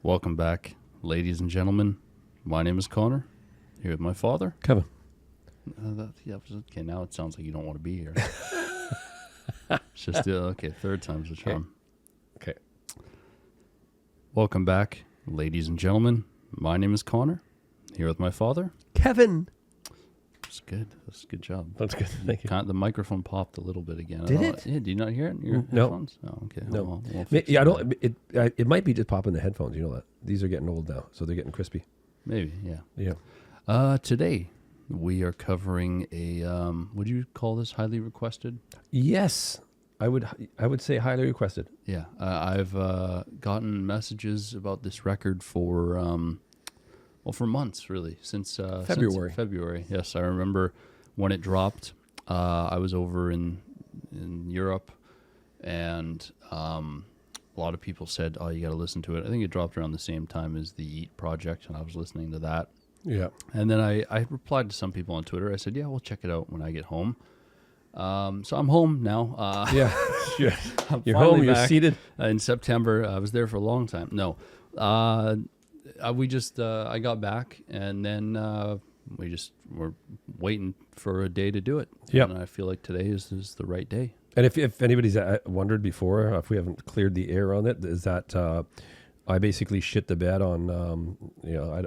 Welcome back, ladies and gentlemen. My name is Connor, here with my father. Kevin. Okay, now it sounds like you don't want to be here. It's just, okay, third time's the charm. Okay. Welcome back, ladies and gentlemen. My name is Connor, here with my father. Kevin. That's good. That's a good job. That's good. Thank you. The microphone popped a little bit again. Did it? Yeah, did you not hear it in your No. headphones? Oh, okay. No. Well, we'll Ma- fix Yeah, I that. don't. It might be just popping the headphones. You know that these are getting old now, so they're getting crispy. Maybe, yeah. Yeah. Today, we are covering a, would you call this highly requested? Yes, I would say highly requested. Yeah, I've gotten messages about this record for for months, really, since February. Since February, yes, I remember when it dropped. I was over in Europe, and a lot of people said, "Oh, you got to listen to it." I think it dropped around the same time as the Eat project, and I was listening to that. Yeah. And then I replied to some people on Twitter. I said, "Yeah, we'll check it out when I get home." So I'm home now. Yeah. You're finally home. You're back. seated. In September. I was there for a long time. No, I got back, and then we just were waiting for a day to do it. Yep. And I feel like today is the right day. And if anybody's wondered before, if we haven't cleared the air on it, is that I basically shit the bed on.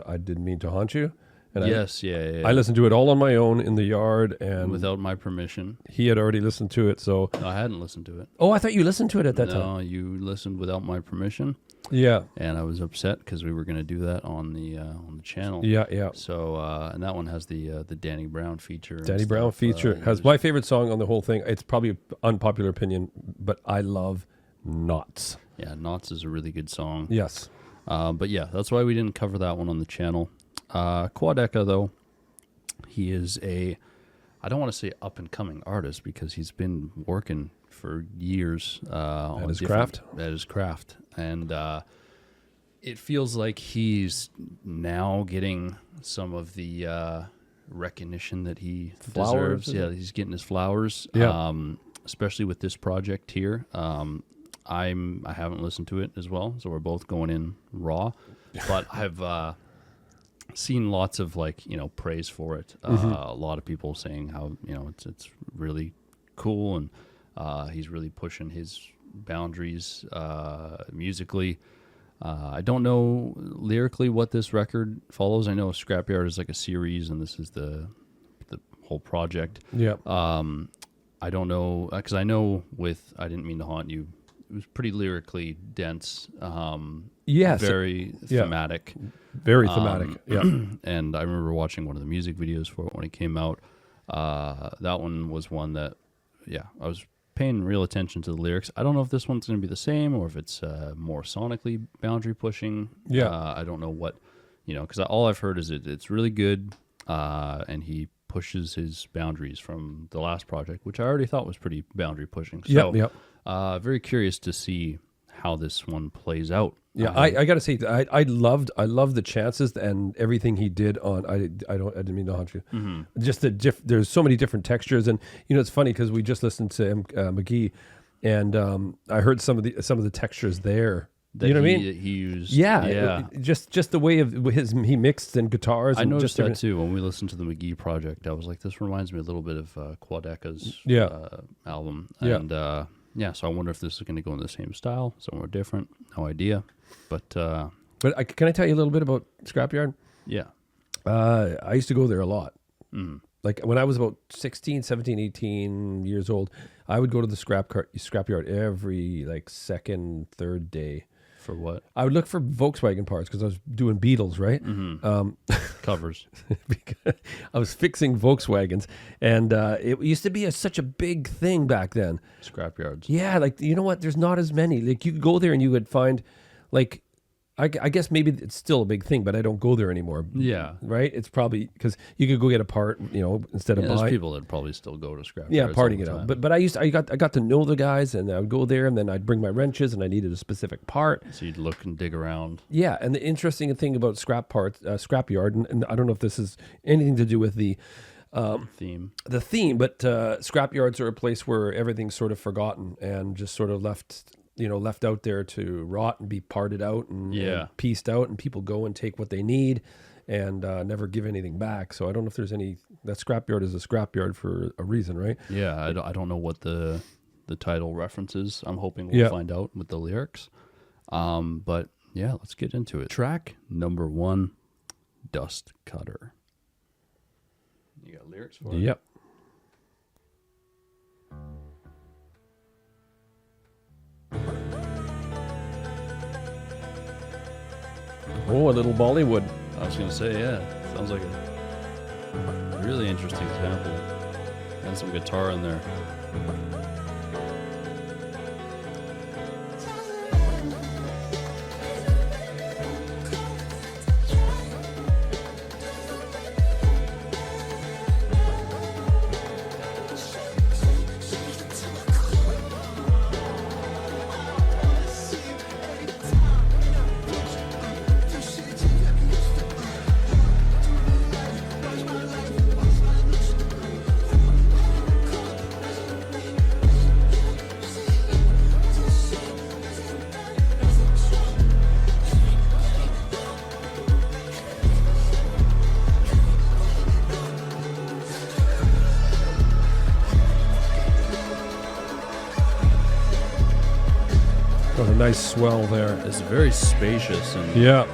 I didn't mean to haunt you. And Yes, yeah. I listened to it all on my own in the yard, and Without my permission. he had already listened to it. So, No, I hadn't listened to it. I thought you listened to it at that time. No, you listened without my permission, Yeah, and I was upset because we were going to do that on the channel. yeah. So and that one has the Danny Brown feature. and Danny Brown stuff. feature It has was- my favorite song on the whole thing. It's probably an unpopular opinion, but I love Knots. Yeah, Knots is a really good song. Yes. But yeah, that's why we didn't cover that one on the channel. Quadeca, though, he is I don't want to say up and coming artist because he's been working for years on his different- craft? At his craft, and it feels like he's now getting some of the recognition that he Flowers, deserves. is Yeah, it? he's getting his flowers. Yeah. Especially with this project here. I haven't listened to it as well, so we're both going in raw. But I've seen lots of praise for it. A lot of people saying how it's really cool, and he's really pushing his boundaries musically. I don't know lyrically what this record follows. I know Scrapyard is like a series, and this is the whole project. Yeah. I don't know because I know with I Didn't Mean to Haunt You, it was pretty lyrically dense. Yes. Very Yeah. thematic. Very thematic. Yeah. And I remember watching one of the music videos for it when it came out. That one was one that, I was paying real attention to the lyrics. I don't know if this one's going to be the same or if it's more sonically boundary pushing. Yeah. I don't know what, because all I've heard is it's really good, and he pushes his boundaries from the last project, which I already thought was pretty boundary pushing. So, Yep. very curious to see how this one plays out. Yeah, I got to say, I loved the chances and everything he did on. I didn't mean to haunt you. Mm-hmm. Just there's so many different textures, and it's funny because we just listened to McGee, and I heard some of the textures there. That you know what I he- mean? He used. Yeah, just the way of he mixed and guitars. I and noticed just that different- too when we listened to the McGee project. I was like, this reminds me a little bit of Quadeca's album. Yeah. And so I wonder if this is going to go in the same style, somewhere different. No idea. But Can I tell you a little bit about Scrapyard? yeah. I used to go there a lot. Mm. Like when I was about 16, 17, 18 years old, I would go to the scrapyard every second, third day. For what? I would look for Volkswagen parts because I was doing Beetles, right? Covers. Because I was fixing Volkswagens, and it used to be such a big thing back then. Scrapyards. Yeah, you know what? There's not as many. Like you could go there and you would find, I guess maybe it's still a big thing, but I don't go there anymore. Yeah. Right? It's probably because you could go get a part, instead of There's buying. people that probably still go to Scrapyards. Yeah, all partying the it out. time. But I got to know the guys, and I would go there, and then I'd bring my wrenches, and I needed a specific part. So you'd look and dig around. Yeah, and the interesting thing about Scrapyard, and I don't know if this is anything to do with the Theme. theme, but scrapyards are a place where everything's sort of forgotten and just sort of left left out there to rot and be parted out and pieced out, and people go and take what they need and never give anything back. So I don't know if there's any. That scrapyard is a scrapyard for a reason, right? Yeah, I don't know what the title references. I'm hoping we'll find out with the lyrics. But yeah, let's get into it. Track number 1, Dust Cutter. You got lyrics for it? Yep. Oh, a little Bollywood. I was gonna say, yeah, sounds like a really interesting sample, and some guitar in there. Got a nice swell there. It's very spacious and Yeah.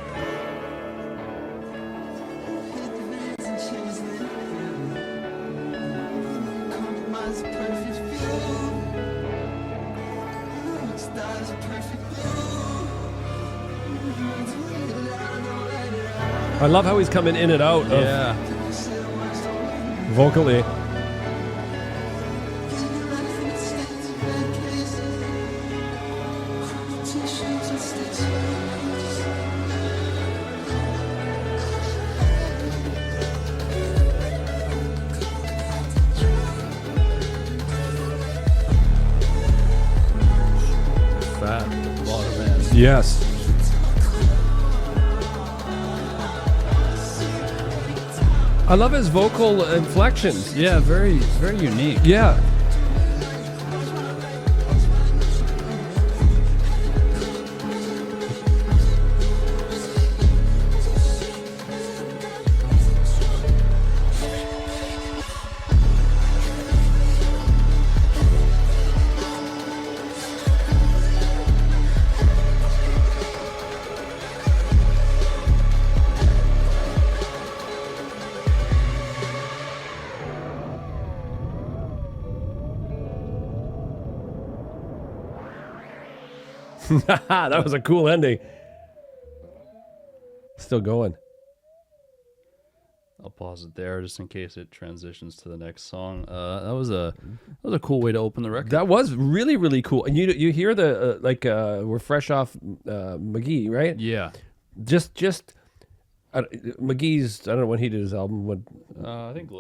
I love how he's coming in and out of vocally. fat bottom end. Yes. I love his vocal inflections. Yeah, very, very unique. Yeah. That was a cool ending. Still going. I'll pause it there just in case it transitions to the next song. That was a cool way to open the record. That was really, really cool. And you hear the we're fresh off McGee, right? Yeah. Just McGee's. I don't know when he did his album. I think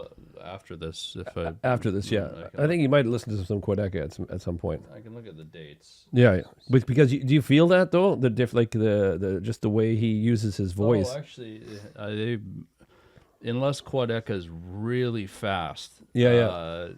after this, After this, yeah. I think you might listen to some Quadeca at some point. I can look at the dates. Yeah, but because do you feel that though? The just the way he uses his voice. Oh, actually, unless Quadeca is really fast. Yeah.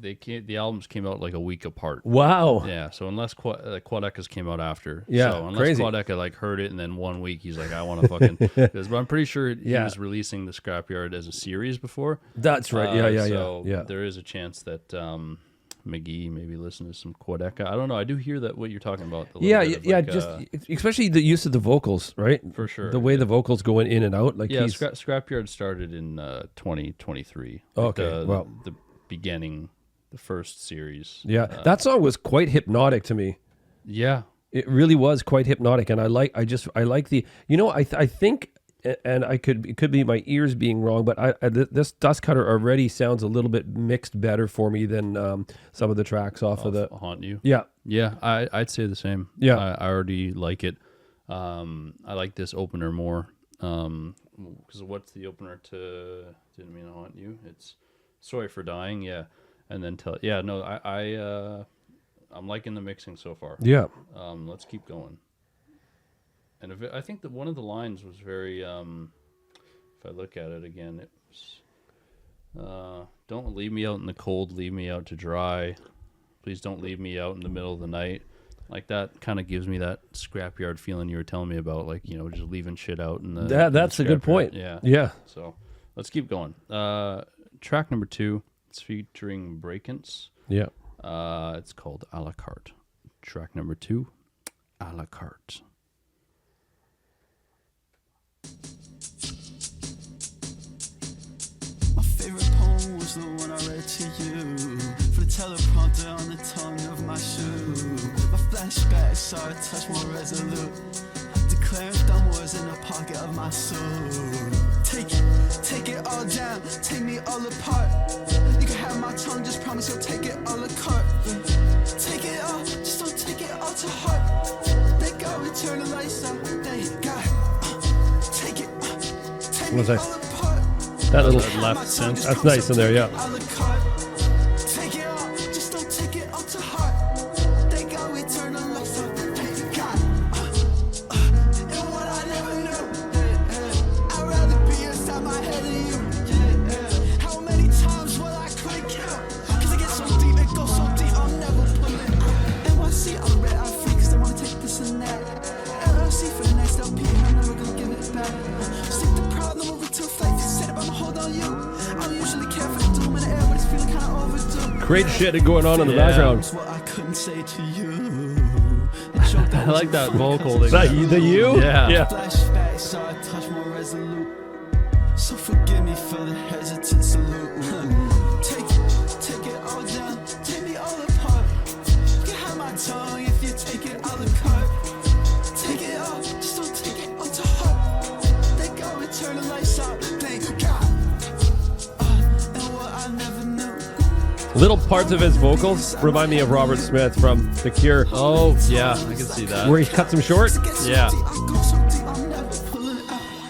The albums came out like a week apart. Wow. Yeah, so unless Quadeca's came out after. Yeah, so unless crazy. Quadeca heard it and then 1 week he's like, I want to fucking. Because I'm pretty sure he was releasing the Scrapyard as a series before. That's right. So yeah. there is a chance that McGee maybe listened to some Quadeca. I don't know. I do hear that what you're talking about. Just especially the use of the vocals, right? For sure. The way the vocals going in and out, like Scrapyard started in 2023. Okay, the beginning. The first series. Yeah, that song was quite hypnotic to me. Yeah, it really was quite hypnotic, and I like the. I think, and it could be my ears being wrong, but this Dust Cutter already sounds a little bit mixed better for me than some of the tracks off of the Haunt You. Yeah, I'd say the same. Yeah, I already like it. I like this opener more. Because what's the opener to Didn't Mean to Haunt You? It's Sorry for Dying. Yeah. And then I'm liking the mixing so far. Yeah. Let's keep going. And I think that one of the lines was very. If I look at it again, it was, "Don't leave me out in the cold, leave me out to dry. Please don't leave me out in the middle of the night. Like that kind of gives me that scrapyard feeling you were telling me about, like, you know, just leaving shit out in the. That's a good point. Yeah. So let's keep going. Track number 2. It's featuring Breakins. Yeah. It's called A La Carte. Track number 2, A La Carte. My favorite poem was the one I read to you. For the teleprompter on the tongue of my shoe. My flashbacks are a touch more resolute. Declaring thumb was in the pocket of my suit. Take it all down, take me all apart. You can have my tongue, just promise you'll take it all a cart. Take it all, just don't take it all to heart. They go and turn the lights out, they got take it, take me all apart. That little left sense. That's nice in there, yeah. Take it all, just don't take it all to heart. They go and turn the lights out, they got and what I never knew. I'd rather be inside my head than you. How many times will I couldn't count? Cause it gets so deep, it goes so deep, I'll never pull it out. NYC, I'm red, I'm free, cause they wanna take this and that. LLC for the next LP, I'm never gonna give it back. Stick the problem over to a flight, said about my hold on you. I don't usually care for the doom in the air, but it's feeling kinda overdue. Great shit going on in the background. What I couldn't say to you. I like that vocal. Is that the you? Yeah. Flashbacks, so I touch more resolute. So forgive me for the hesitant salute. Take it all down, take me all apart. You can have my tongue if you take it all the cart. Take it all, just don't take it all to heart. They go and turn the lights out, thank God. And what I never knew. Little parts of his vocals remind me of Robert Smith from The Cure, Oh, yeah, I can see that. where he cuts him short. Yeah.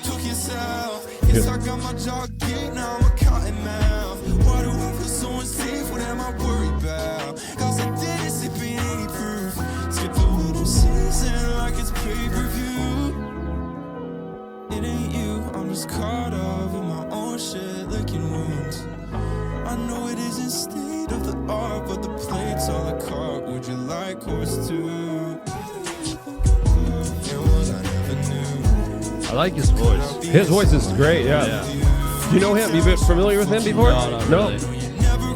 Took yourself, yes, I got my jacket, now I'm a cotton mouth. Why do I feel so unsafe? What am I worried about? Cause I didn't slip in any proof. Skip the winter season like it's pay-per-view. It ain't you, I'm just caught up in my own shit, licking wounds. I know it isn't state of the art, but the plates a la carte. Would you like course two? And what I never knew. I like his voice. His voice is great, yeah. Do you know him? You've been familiar with him before? No, not really.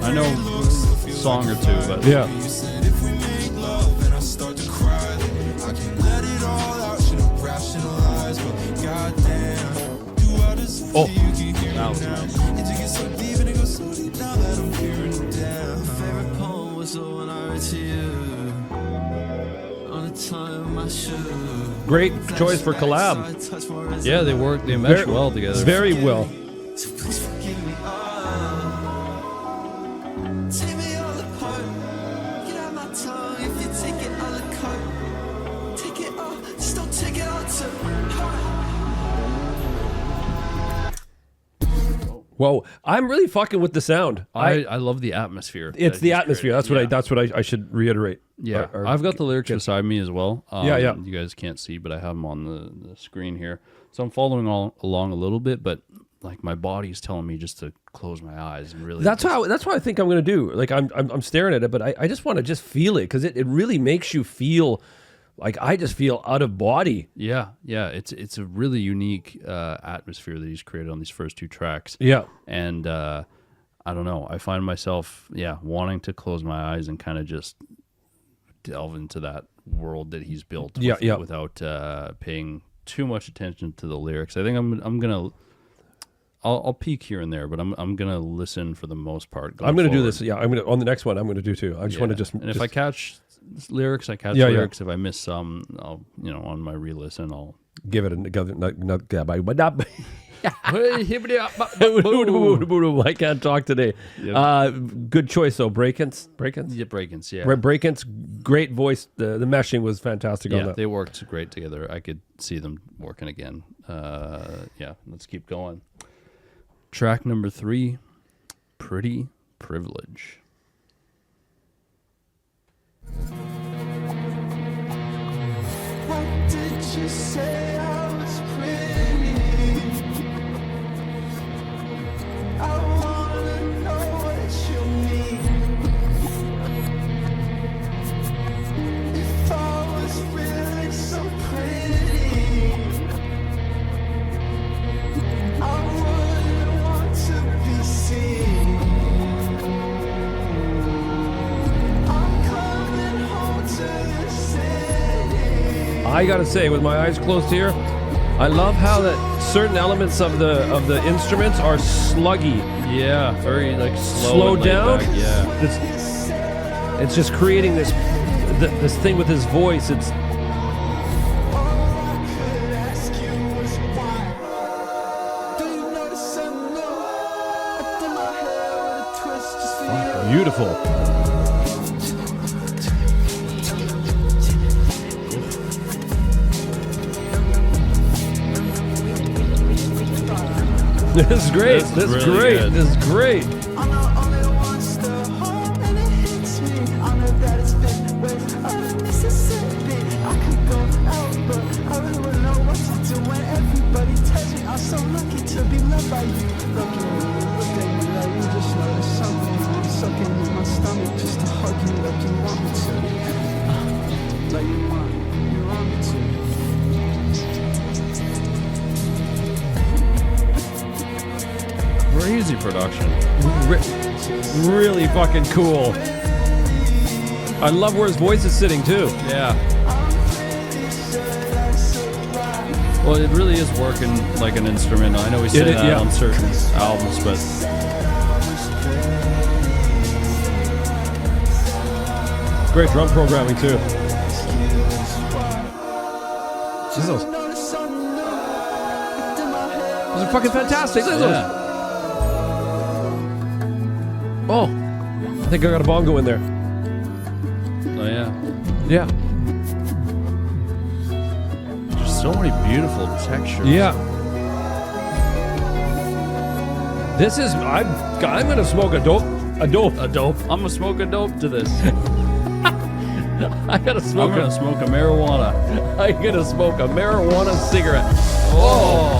I know a song or two, but Yeah. You said if we make love and I start to cry, then I can let it all out. Should've rationalized, but goddamn, do I deserve Oh, you can hear that me was now? nice. And you get so deep and it goes so deep now that I'm hearing it down. My favorite poem was the one I read to you on the tongue of my shoe. Great choice for collab. yeah, they mesh well together. Very well. So please forgive me. Take me all apart. Get out my tongue if you take it all a cart. Take it all, just don't take it all to heart. Whoa, I'm really fucking with the sound. I love the atmosphere. It's that the he's atmosphere. created. That's what I should reiterate. Yeah, Or- I've got the lyrics beside me as well. Yeah. You guys can't see, but I have them on the screen here. So I'm following along a little bit, but like my body's telling me just to close my eyes and really. That's what I think I'm going to do. Like I'm staring at it, but I just want to just feel it because it really makes you feel like I just feel out of body. Yeah. It's a really unique atmosphere that he's created on these first 2 tracks. Yeah. And I don't know. I find myself wanting to close my eyes and kind of just delve into that world that he's built. Without paying too much attention to the lyrics. I think I'm gonna. I'll peek here and there, but I'm gonna listen for the most part. I'm gonna do forward. this. Yeah, I'm gonna on the next one. I'm gonna do too. I just want to just. And if I catch lyrics, I catch Yeah, lyrics. If I miss some, I'll on my re-listen, I'll give it Boom. I can't talk today. Yep. Good choice though. Breakins. Yeah, Breakins, yeah. Breakins. Great voice. The meshing was fantastic on Yeah, that. they worked great together. I could see them working again. Let's keep going. Track number 3, Pretty Privilege. What did you say I was pretty? I wanna know what you mean. If all I gotta say, with my eyes closed here, I love how that certain elements of the instruments are sluggy. Yeah, very like slow Slowed and laid down. back, yeah. It's just creating this thing with his voice. It's beautiful. This is great. This is really great. good. This is great. I know only once the heart and it hits me. I know that it's been waves of Mississippi. I could go out, but I really wouldn't know what to do when everybody tells me I'm so lucky to be loved by you. Look at me, look at me like you just know there's something sucking in my stomach just to hug you like you want me to. Like you want me to. Crazy production. Really fucking cool. I love where his voice is sitting too. Yeah. Well, it really is working like an instrument. I know we say It is, that yeah. on certain albums, but Great drum programming too. Jesus. These are fucking fantastic. Look at those. yeah. Oh, I think I got a bongo in there. Oh yeah. Yeah. There's so many beautiful textures. Yeah. This is I'm gonna smoke a dope. A dope. I'm gonna smoke a dope to this. I gotta I'm smoke gonna smoke a marijuana. I'm gonna smoke a marijuana cigarette. Oh.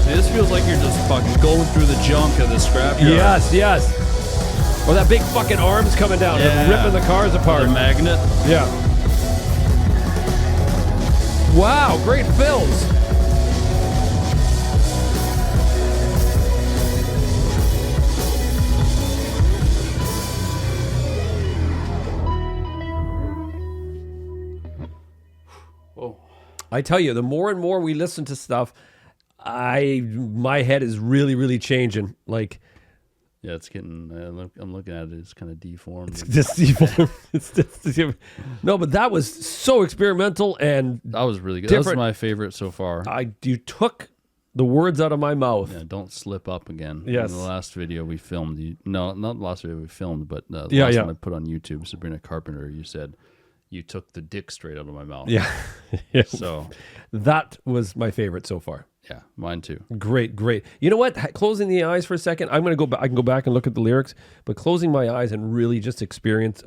This feels like you're just fucking going through the junk of the scrapyard. Yes, yes. Or that big fucking arms coming down and Yeah. ripping the cars apart. The magnet. Yeah. Wow, great fills. Oh. I tell you, the more and more we listen to stuff, my head is really changing. Like Yeah, it's getting. I'm looking at it. It's kind of deformed. this no, but that was so experimental and That was really good. That's different. my favorite so far. you took the words out of my mouth. Yeah, don't slip up again. Yes. In the last video we filmed, not the last video we filmed, but the Yeah, last yeah. one I put on YouTube, Sabrina Carpenter, you said you took the dick straight out of my mouth. Yeah. Yeah. So, That was my favorite so far. yeah, mine too. Great. You know what? Closing the eyes for a second. I'm gonna go back. I can go back and look at the lyrics, but closing my eyes and really just experience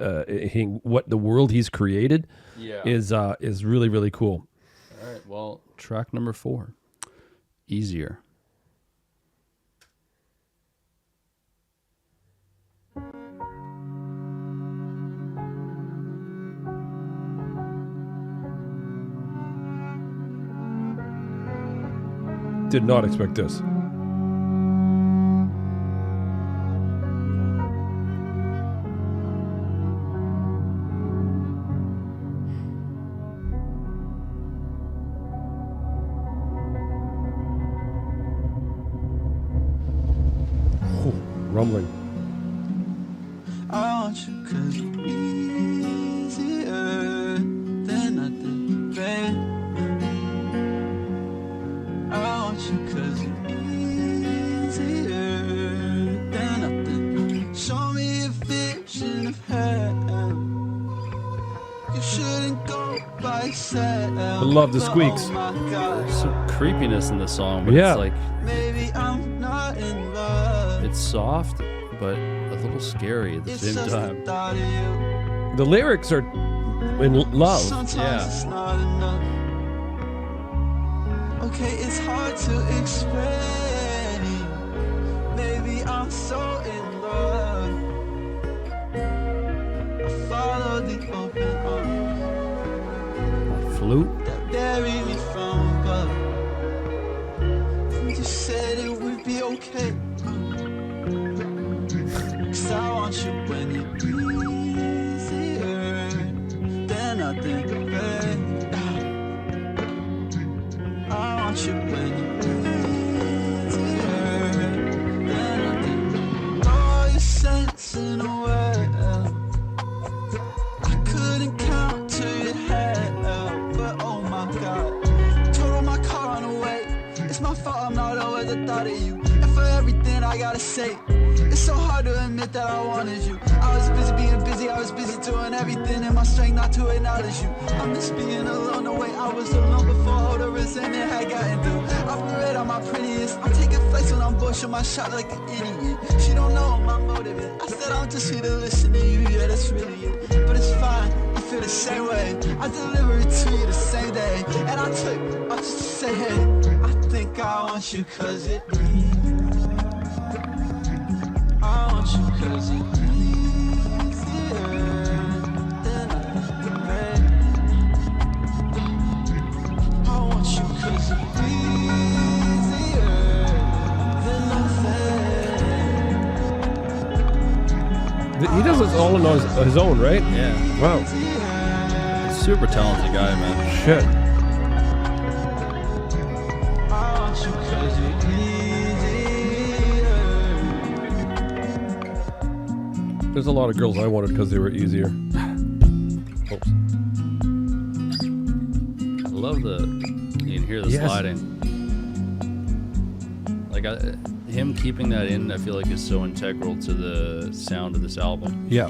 what the world he's created Yeah. is really cool. All right. Well, track number 4, Easier. Did not expect this. Ooh, rumbling. I want you 'cause you're easier than nothing, babe. I want you 'cause you're easier than nothing. Show me a vision of hell. You shouldn't go by yourself. I love the squeaks. Oh my God. There's some creepiness in the song, but Yeah. it's like Maybe I'm not in love. it's soft, but a little scary at the It's same just time. the thought of you. The lyrics are in love. Sometimes Yeah. it's not enough. Okay, it's hard to explain. Maybe I'm so in love. I follow the open arms Flute. that bury me from above. You said it would be okay. 'Cause I want gotta say. It's so hard to admit that I wanted you. I was busy being busy, I was busy doing everything in my strength not to acknowledge you. I miss being alone the way I was alone before all the resentment had gotten through. I've been red on my prettiest. I'm taking flights when I'm bored, shoot my shot like an idiot. She don't know what my motive is. I said I'm just here to listen to you, yeah, that's really it. But it's fine, I feel the same way. I deliver it to you the same day. And I just to say, hey, I think I want you cause it I want you cause it's easier than I read. I want you cause it's easier than I said. He does this all on his own, right? Yeah. Wow. Super talented guy, man. Shit. I want you cause it's easier. There's a lot of girls I wanted because they were easier. Oops. I love you can hear the Yes. sliding. Like him keeping that in, I feel like is so integral to the sound of this album. Yeah.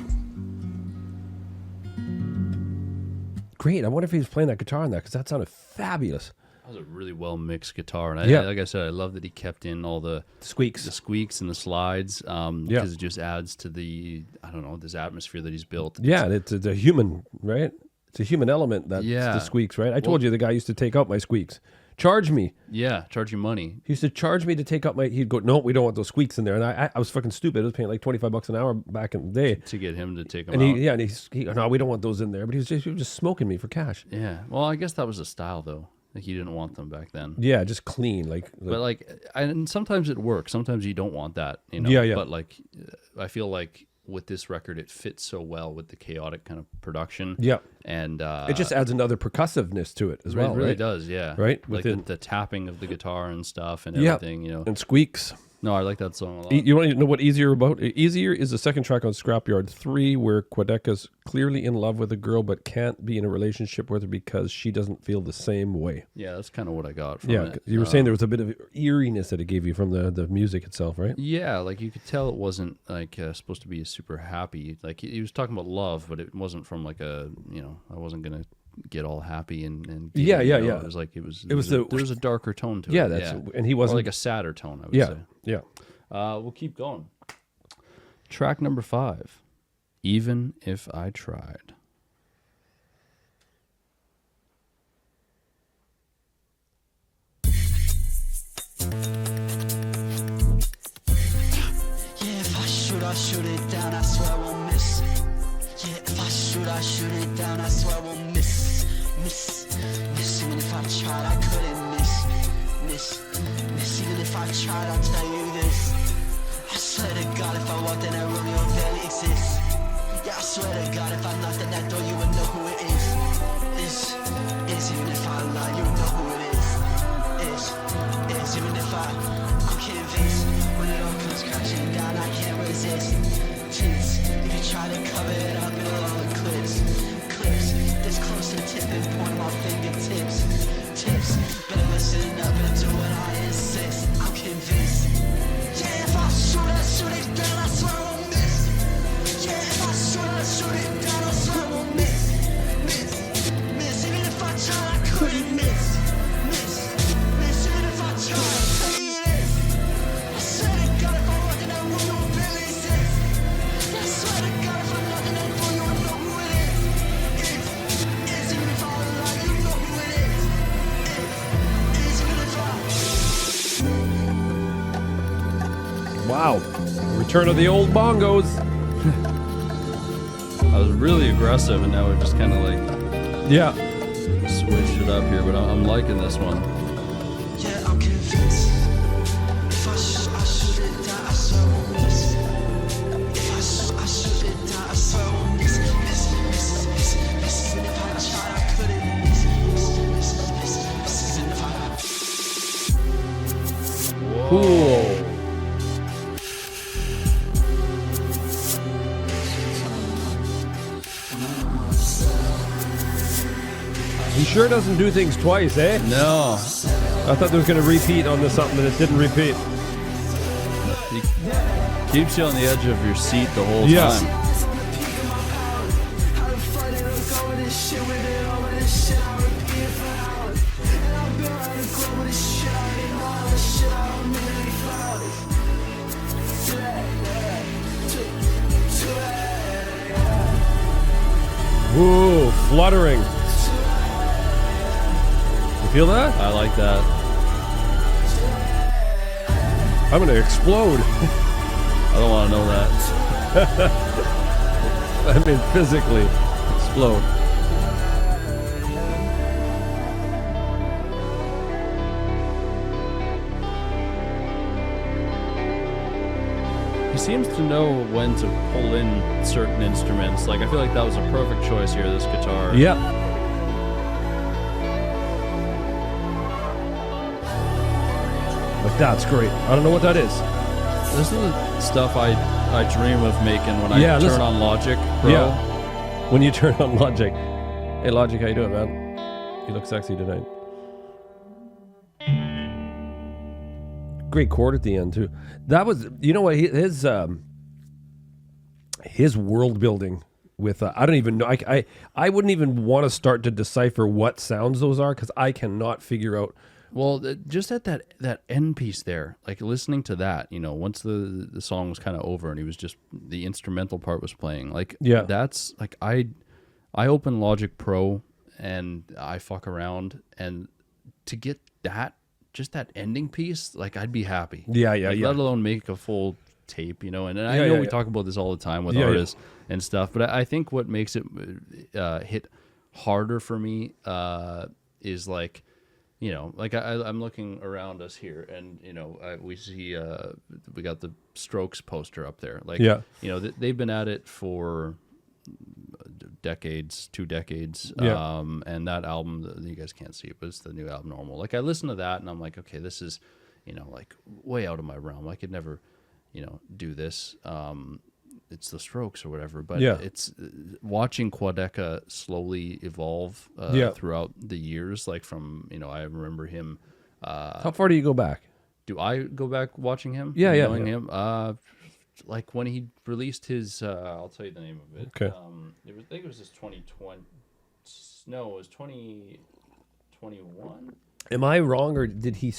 Great. I wonder if he was playing that guitar on that because that sounded fabulous. That was a really well mixed guitar, and Yeah. like I said, I love that he kept in all the Squeaks. squeaks and the slides, because it just adds to the this atmosphere that he's built. Yeah, it's a human, right? It's a human element that's the squeaks, right? I told you the guy used to take out my squeaks. Charge me. Yeah, charge you money. He used to charge me to take out my. He'd go, no, we don't want those squeaks in there. And I was fucking stupid. I was paying like $25 an hour back in the day. To get him to take them And out. he no, we don't want those in there. But he was just smoking me for cash. Yeah. Well, I guess that was a style though. Like he didn't want them back then. Yeah, just clean, But and sometimes it works. Sometimes you don't want that, Yeah, yeah. But I feel like with this record, it fits so well with the chaotic kind of production. Yeah. And it just adds another percussiveness to it as well. It really right? does, yeah. Right? Like Within- the tapping of the guitar and stuff and everything, And squeaks. No, I like that song a lot. You want to know what Easier about? Easier is the second track on Scrapyard 3 where Quadeca's clearly in love with a girl but can't be in a relationship with her because she doesn't feel the same way. Yeah, that's kind of what I got from Yeah, it. you were saying there was a bit of eeriness that it gave you from the music itself, right? Yeah, like you could tell it wasn't supposed to be super happy. Like he was talking about love, but it wasn't from like I wasn't gonna get all happy and Yeah. It was like there was a darker tone to it. And he Or wasn't like a sadder tone, I would say. Yeah. We'll keep going. Track number 5, Even If I Tried. Yeah, if I shoot it down, I swear I won't miss. Yeah, if I shoot it down, I swear I won't miss. Even if I tried, I couldn't miss. Even if I tried, I'll tell you this. I swear to God, if I walked in that room, you'll barely exist. Yeah, I swear to God, if I knocked at that door, you would know who it is. Even if I lie, you know who it is. Even if I'm convinced, when it all comes crashing down, I can't resist. If you try to cover it up, it'll all eclipse. This close to tipping point of my fingertips. Better listen up and do what I insist. I'm convinced. Yeah, if I shoot it down, I swear I won't miss. Yeah, if I shoot it down, I swear I won't miss. Even if I tried, I couldn't miss. Even if I tried, I'll tell you this. I swear to God, if I walk in that room, you would barely exist. Yeah, I swear to God, if I knock on that door, you would know who it is. Even if I lie, you know who it is. Even if I... Wow. Return of the old bongos. I was really aggressive, and now we're just kind of like Yeah. switched it up here, but I'm liking this one. Yeah, I'm convinced. If I shoot it down, I swear I won't miss. If I shoot it down, I swear I won't miss. And if I tried, I couldn't miss. And if I... Cool. He sure doesn't do things twice, eh? No, I thought there was going to repeat on this something, and it didn't repeat. Keeps you on the edge of your seat the whole Yeah. time. Eyes on the peak of my power. How to fight it or go with this shit. With it all of this shit, I repeat it for hours. And I've been around the globe with this shit. I already know all this shit. I don't need any flowers. Whoa, fluttering. You feel that? I like that. I'm gonna explode. I don't want to know that. I mean, physically explode. He seems to know when to pull in certain instruments. Like, I feel like that was a perfect choice here, this guitar. Yep. But that's great. I don't know what that is. This is the stuff I dream of making when I Yeah, turn listen. on Logic Pro. Yeah. When you turn on Logic. Hey, Logic, how you doing, man? You look sexy tonight. Great chord at the end too. That was, you know what, his world building with I don't even know. I wouldn't even want to start to decipher what sounds those are because I cannot figure out. Well, just at that end piece there, like listening to that, you know, once the song was kind of over and he was just, the instrumental part was playing, like, Yeah. that's like, I open Logic Pro and I fuck around, and to get that, just that ending piece, like, I'd be happy. Yeah. Like, let alone make a full tape, you know. And I Yeah, know yeah, we yeah. talk about this all the time with Yeah, yeah. artists and stuff, but I think what makes it hit harder for me is like, you know, like I'm looking around us here, and you know, we see we got the Strokes poster up there. Like, Yeah. you know, they've been at it for decades, 2 decades. Yeah. And that album, you guys can't see it, but it's the new album Normal. Like, I listen to that and I'm like, okay, this is, you know, like way out of my realm. I could never, you know, do this. It's the Strokes or whatever, but Yeah. it's watching Quadeca slowly evolve Yeah. throughout the years. Like, from, you know, I remember him. How far do you go back? Do I go back watching him? Yeah, yeah, knowing yeah. him. Like when he released his, I'll tell you the name of it. Okay. I think it was his 2020. No, it was 2021. Am I wrong, or did he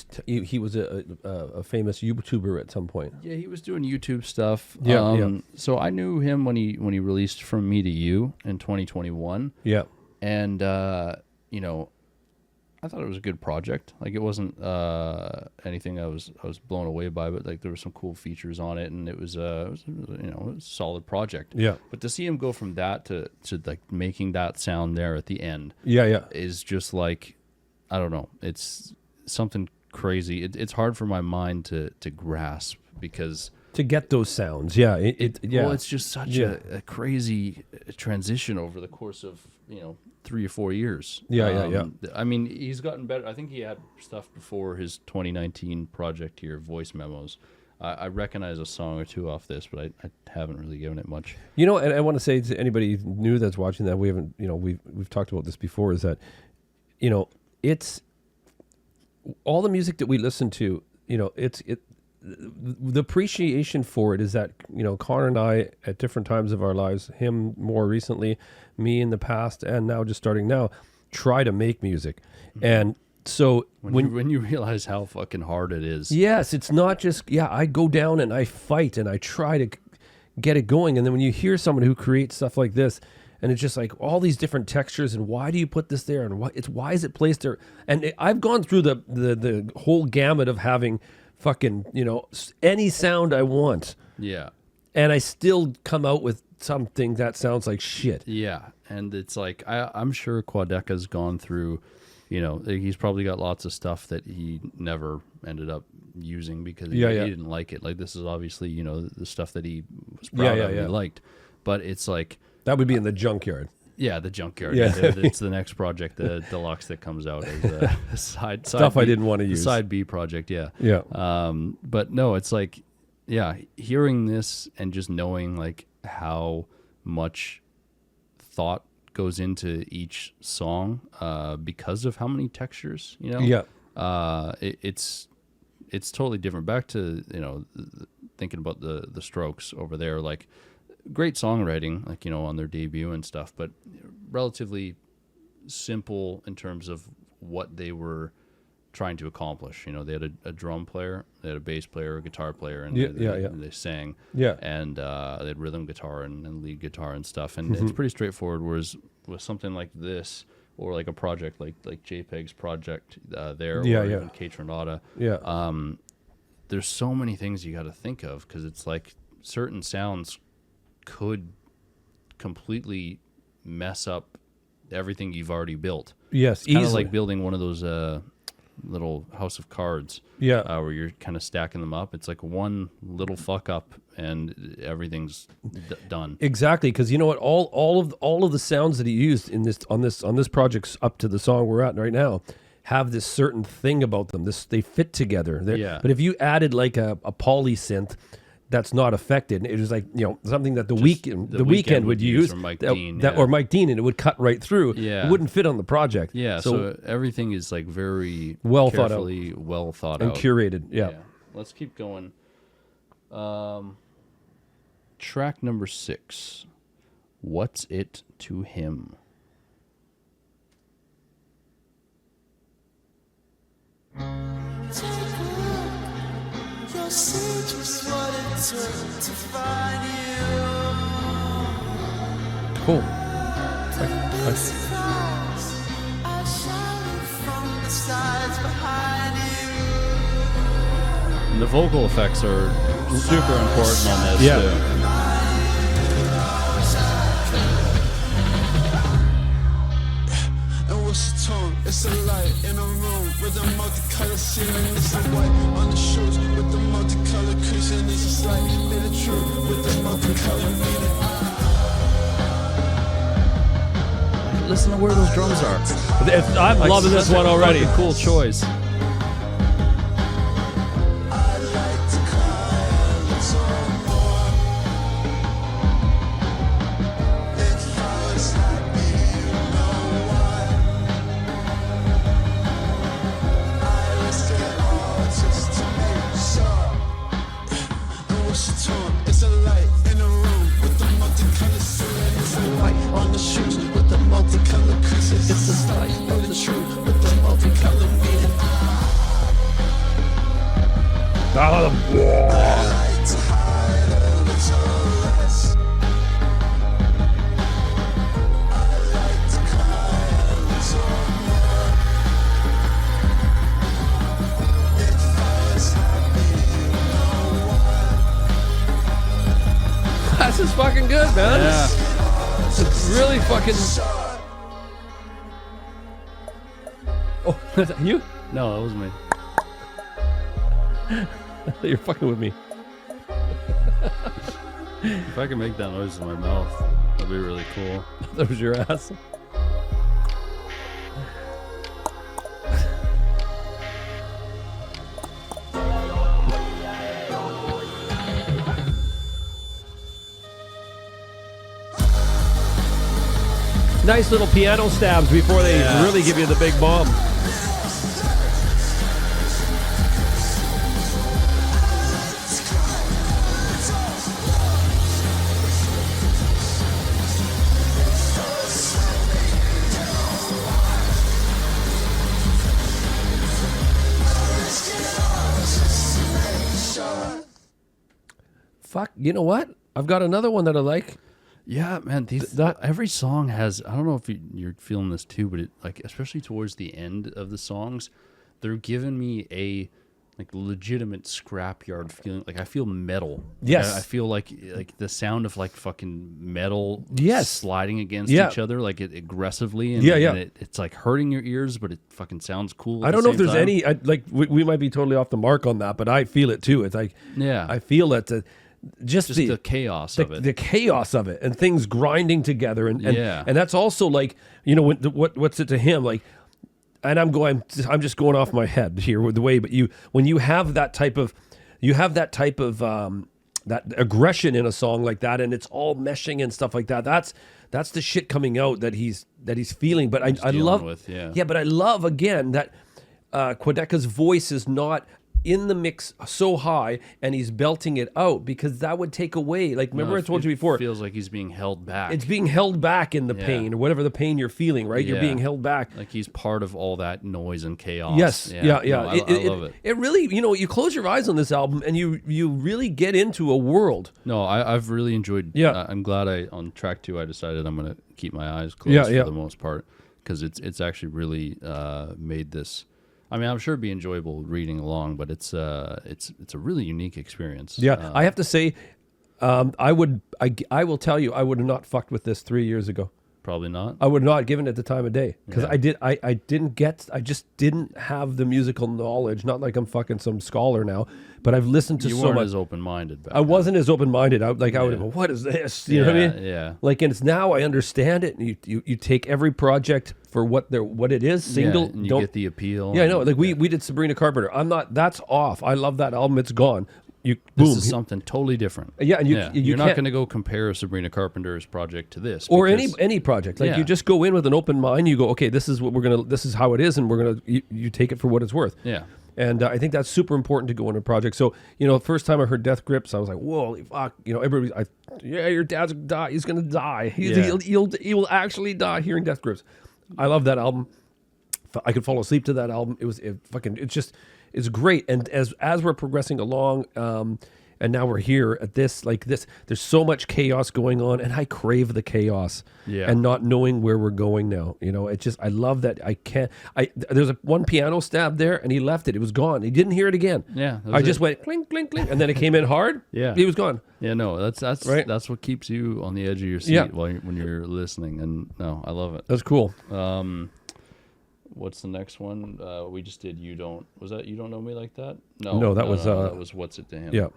was a famous YouTuber at some point? Yeah, he was doing YouTube stuff. Yeah, yeah. So I knew him when he released From Me to You in 2021, Yeah. and you know, I thought it was a good project. Like, it wasn't anything I was blown away by, but like there were some cool features on it, and it was you know, it was a solid project. Yeah. But to see him go from that to like making that sound there at the end Yeah. is just like, I don't know. It's something crazy. It's hard for my mind to grasp, because To get those sounds. Yeah. Yeah. well, it's just such Yeah. a crazy transition over the course of, you know, 3 or 4 years. Yeah. I mean, he's gotten better. I think he had stuff before his 2019 project here, Voice Memos. I recognize a song or two off this, but I haven't really given it much. You know, and I want to say to anybody new that's watching that, we haven't, you know, we've talked about this before, is that, you know, it's all the music that we listen to, you know, the appreciation for it is that, you know, Connor and I at different times of our lives, him more recently, me in the past, and now just starting now, try to make music. And so When you realize how fucking hard it is. yes, it's not just, I go down and I fight and I try to get it going. And then when you hear someone who creates stuff like this, and it's just like all these different textures, and why do you put this there, and why is it placed there? And I've gone through the whole gamut of having fucking, you know, any sound I want, Yeah. and I still come out with something that sounds like shit. Yeah. And it's like, I'm sure Quadeca's gone through, you know, he's probably got lots of stuff that he never ended up using because he didn't like it. Like, this is obviously, you know, the stuff that he was proud of and he liked. But it's like, That would be in the junkyard. yeah, the junkyard. Yeah. It's the next project, the deluxe that comes out as a side Stuff B, I didn't want to use. Side B project, yeah. Yeah. But no, it's like, yeah, hearing this and just knowing like how much thought goes into each song because of how many textures, you know. Yeah. It's totally different. Back to, you know, thinking about the Strokes over there, like great songwriting, like, you know, on their debut and stuff, but relatively simple in terms of what they were trying to accomplish. You know, they had a drum player, they had a bass player, a guitar player, and they sang. Yeah. And they had rhythm guitar and lead guitar and stuff. And it's pretty straightforward. Whereas with something like this, or like a project like JPEG's project or even Kate Renata, there's so many things you got to think of, because it's like certain sounds could completely mess up everything you've already built. Yes, it's kind of like building one of those little house of cards. Where you're kind of stacking them up. It's like one little fuck up and everything's done. Exactly, because you know what? All of the sounds that he used in on this project up to the song we're at right now have this certain thing about them. They fit together. But if you added like a poly synth, that's not affected. It was like, you know, something that the Weeknd would use, or Mike Dean, or Mike Dean, and it would cut right through. Yeah. It wouldn't fit on the project. Yeah, so everything is like very well carefully thought out and curated. Yeah. Let's keep going. Track number 6. What's It to Him? Take a look, you'll see just what it took to find you. Cool. I shine from the sides behind you. And the vocal effects are super important on this too. It's a light in a room with a multicolored ceiling. It's a white on the shoes with the multicolored creasing. It's a slight bit of truth with the multicolored meaning. Listen to where those drums are. I'm loving this one already. Cool choice. This is fucking good, man. Yeah. It's really fucking. Oh, is that you? No, that was me. You're fucking with me. If I can make that noise in my mouth, that'd be really cool. That was your ass. Nice little piano stabs before they really give you the big bomb. Fuck, you know what? I've got another one that I like. Yeah, man. Every song has. I don't know if you're feeling this too, but like especially towards the end of the songs, they're giving me a like legitimate scrapyard feeling. Like I feel metal. Yes, I feel like the sound of like fucking metal. Yes, sliding against each other like it aggressively. And, and it's like hurting your ears, but it fucking sounds cool. I don't know if there's any. We might be totally off the mark on that, but I feel it too. It's like I feel that. Just the chaos of it. The chaos of it, and things grinding together, and that's also like, you know, what's it to him like, and I'm just going off my head here with the way, but when you have that type of that aggression in a song like that, and it's all meshing and stuff like that. That's the shit coming out that he's feeling. But I love, but I love again that Quadeca's voice is not in the mix so high and he's belting it out, because that would take away, like, remember I told you before, it feels like he's being held back. it's being held back in the pain, or whatever the pain you're feeling, right? You're Yeah. being held back. Like he's part of all that noise and chaos. Yes, yeah. No, I love it. It really, you close your eyes on this album and you really get into a world. No, I've really enjoyed. Yeah. I'm glad on track 2 I decided I'm going to keep my eyes closed for the most part, because it's actually really made this. I mean, I'm sure it'd be enjoyable reading along, but it's a really unique experience. Yeah, I have to say, I will tell you, I would have not fucked with this 3 years ago. Probably not. I would not have given it the time of day, because Yeah. I just didn't have the musical knowledge. Not like I'm fucking some scholar now, but I've listened to You so weren't much. as open-minded back I wasn't as open-minded. I would have go, what is this? You know what I mean? Yeah. Like, and it's now I understand it. And you take every project for what it is. Single. Yeah, and you don't get the appeal. Yeah, I know. Like we did Sabrina Carpenter. That's off. I love that album. It's gone. This Boom. is something totally different. Yeah, and you're you're not can't- going to go compare Sabrina Carpenter's project to this, or because- any project. Like Yeah. you just go in with an open mind. You go, okay, this is how it is, and we're gonna you take it for what it's worth. Yeah. And I think that's super important to go into a project. So, first time I heard Death Grips, I was like, whoa, holy fuck. Everybody, your dad's gonna die. He's going to die. He will actually die hearing Death Grips. I love that album. I could fall asleep to that album. It's great. And as we're progressing along, and now we're here at this, there's so much chaos going on, and I crave the chaos. Yeah. And not knowing where we're going now. I love that there's one piano stab there, and he left it. It was gone. He didn't hear it again. Yeah, that I was just it. went clink, clink, clink, and then it came in hard. Yeah. He was gone. Yeah, no, that's Right. That's what keeps you on the edge of your seat Yeah. when you're listening, and no, I love it. That's cool. What's the next one? We just did You Don't Know Me Like That? No, that was that was What's It to Him. Yeah.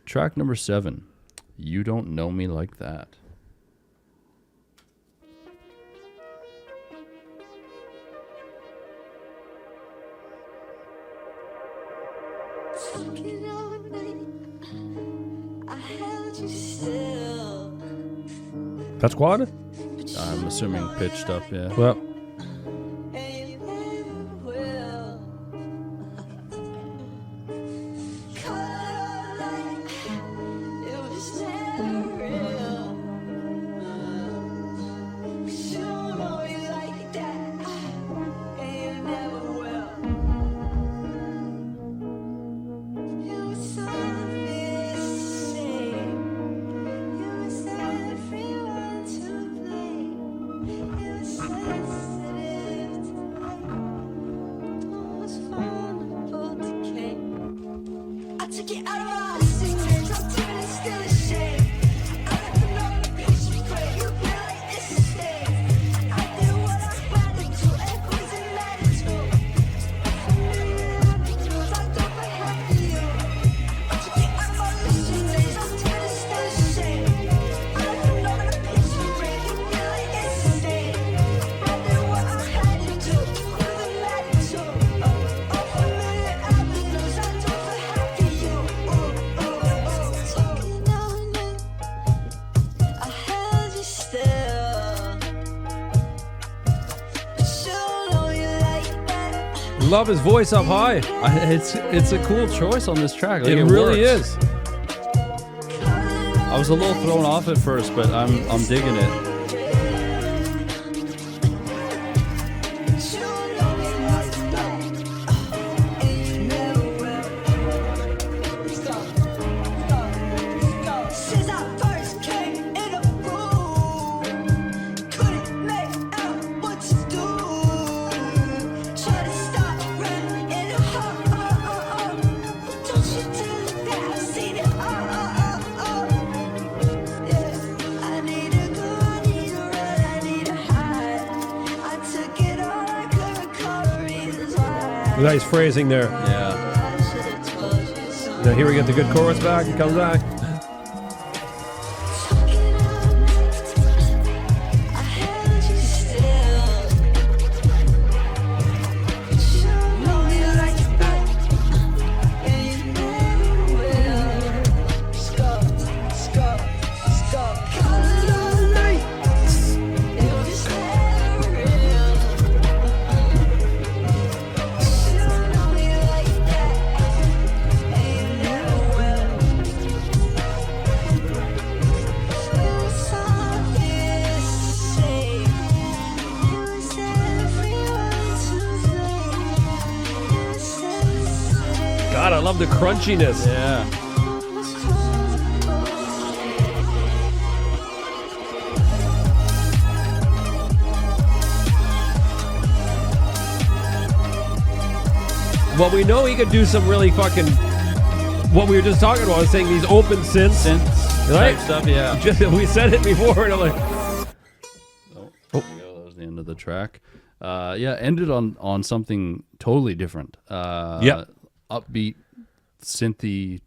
Track number 7, You Don't Know Me Like That. Talking all night, I held you still. That's quad? I'm assuming pitched up, yeah. Well, And you never will. Caught all night, it was never real. 'Cause you don't know me like that, and you never will. You were something to say. You was everyone to blame. You were sensitive to light. Was vulnerable to decay. I took it out of my secrets. I'm doing it still a shame. I let them know the piece was great. You feel like this is staying. I did what I had to do, and who's it matter to? For me, I don't have to you. I took it out of my secrets. I'm doing it still a shame. I let them know the piece was great. You feel like this is staying. I did what I had to do, who's it matter to? For me, I don't have to you. Talking all night, I held you still, but you don't know you like that. love his voice up high. It's a cool choice on this track. Like, It really works. is. I was a little thrown off at first, but I'm digging it. You don't know me like that, and you never will. Stop. Since I first came in the room, couldn't make out what you do. Try to stop running in the heart. Don't you do that? I've seen it. Yeah, I need to go, I need to run, I need to hide. I took it all, I couldn't recall the reasons why. Nice phrasing there. Yeah. I should have told you so. Now here we get the good chorus back. It comes back. Talking all night, I held you still. But you don't know me like that, and you never will. Scar. Caught all night, it was never real. You don't know me like that, love the crunchiness. Yeah. Well, we know he could do some really fucking. What we were just talking about, saying these open synths. Right? Type stuff, yeah. We said it before, and I'm like, Oh, there you go. That was the end of the track. Yeah, ended on something totally different. Yeah. Upbeat, synthy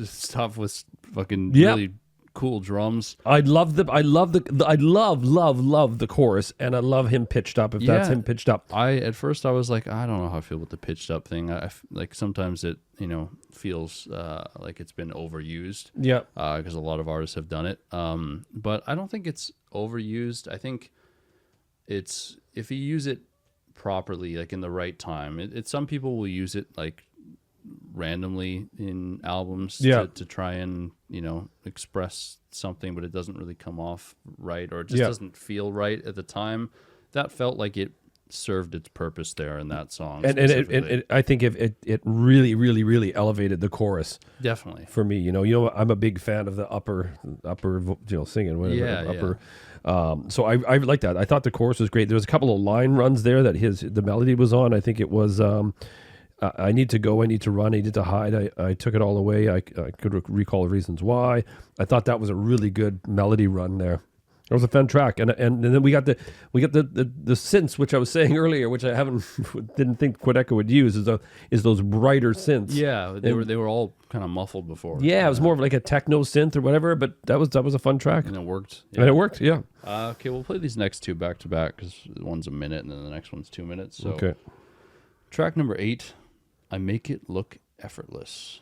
stuff with fucking Yeah. really cool drums. I love the chorus, and I love him pitched up. If that's Yeah. him pitched up, At first I was like, I don't know how I feel with the pitched up thing. Like sometimes it, feels like it's been overused. yeah, Because a lot of artists have done it. But I don't think it's overused. I think it's, if you use it properly, like in the right time, it's some people will use it like randomly in albums Yeah. to try and, express something, but it doesn't really come off right, or it just Yeah. doesn't feel right at the time. That felt like it served its purpose there in that song. and specifically. I think it really, really, really elevated the chorus Definitely. for me. I'm a big fan of the upper, singing, whatever, Yeah, upper. So I like that. I thought the chorus was great. There was a couple of line runs there that the melody was on. I think it was. I need to go, I need to run, I need to hide, I took it all away, I could recall the reasons why. I thought that was a really good melody run there. It was a fun track, and then we got the synths, which I was saying earlier, which I didn't think Quadeca would use, is those brighter synths. Yeah, they were all kind of muffled before. Yeah, it was more of like a techno synth or whatever, but that was a fun track, And it worked. and it worked. Yeah. Okay, we'll play these next two back to back because one's a minute and then the next one's 2 minutes. So Okay. track number 8, I Make It Look Effortless.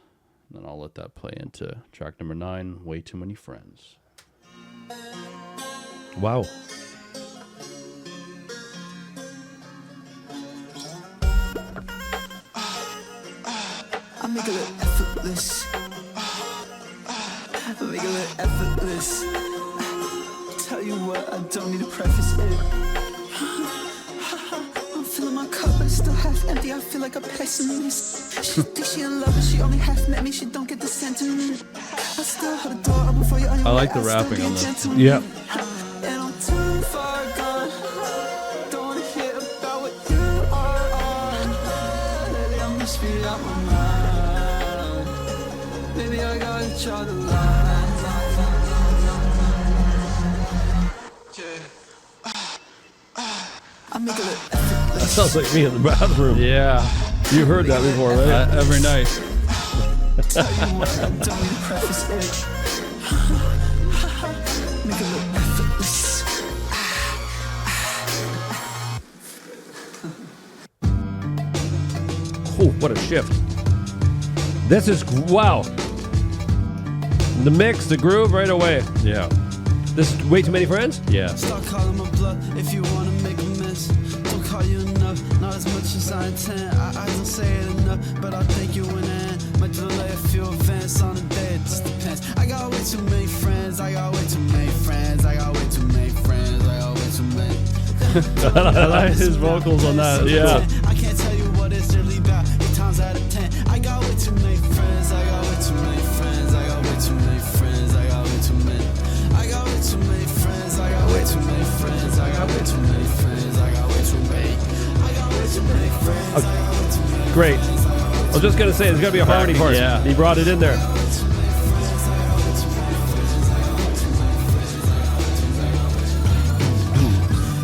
And then I'll let that play into track number 9, Way Too Many Friends. Wow. I make it look effortless. I make it look effortless. Tell you what, I don't need to preface it. I'm filling my cup, but it's still half empty. I feel like a pessimist. She thinks she in love, but she only half met me. She don't get the sentiment. I still hold the door open for you on your I way. like the I'll still rapping be a on this. gentleman. Yeah. And I'm too far gone. Don't wanna hear about what you are on. Lately I must be out my mind. Maybe I gotta draw the line. I make it look effortless. That sounds like me in the bathroom. Yeah, You heard that before, right? every night. Tell you what, I don't need to preface it. Make it look effortless. Oh, what a shift. This is, wow. The mix, the groove right away. Yeah, This is Way Too Many Friends? yeah. Start calling my bluff if you wanna make a mess. Don't call you enough, not as much as I intend. I don't say it enough, but I think you in the end. Might delay a few events on the day, it just depends. I got way too many friends, I got way too many friends, I got way too many friends, I got way too many. I like his vocals on that. Yeah. I can't tell you what it's really about. 8 times out of 10, I got way too many friends. I got way too many friends. I got way too many friends. I got way too many. I got way too many friends. I got way too many friends. I got way too many friends. I got way too many. I got way too many friends. I got way too many. Great. I was just going to say, there's got to be a harmony part. Yeah. He brought it in there.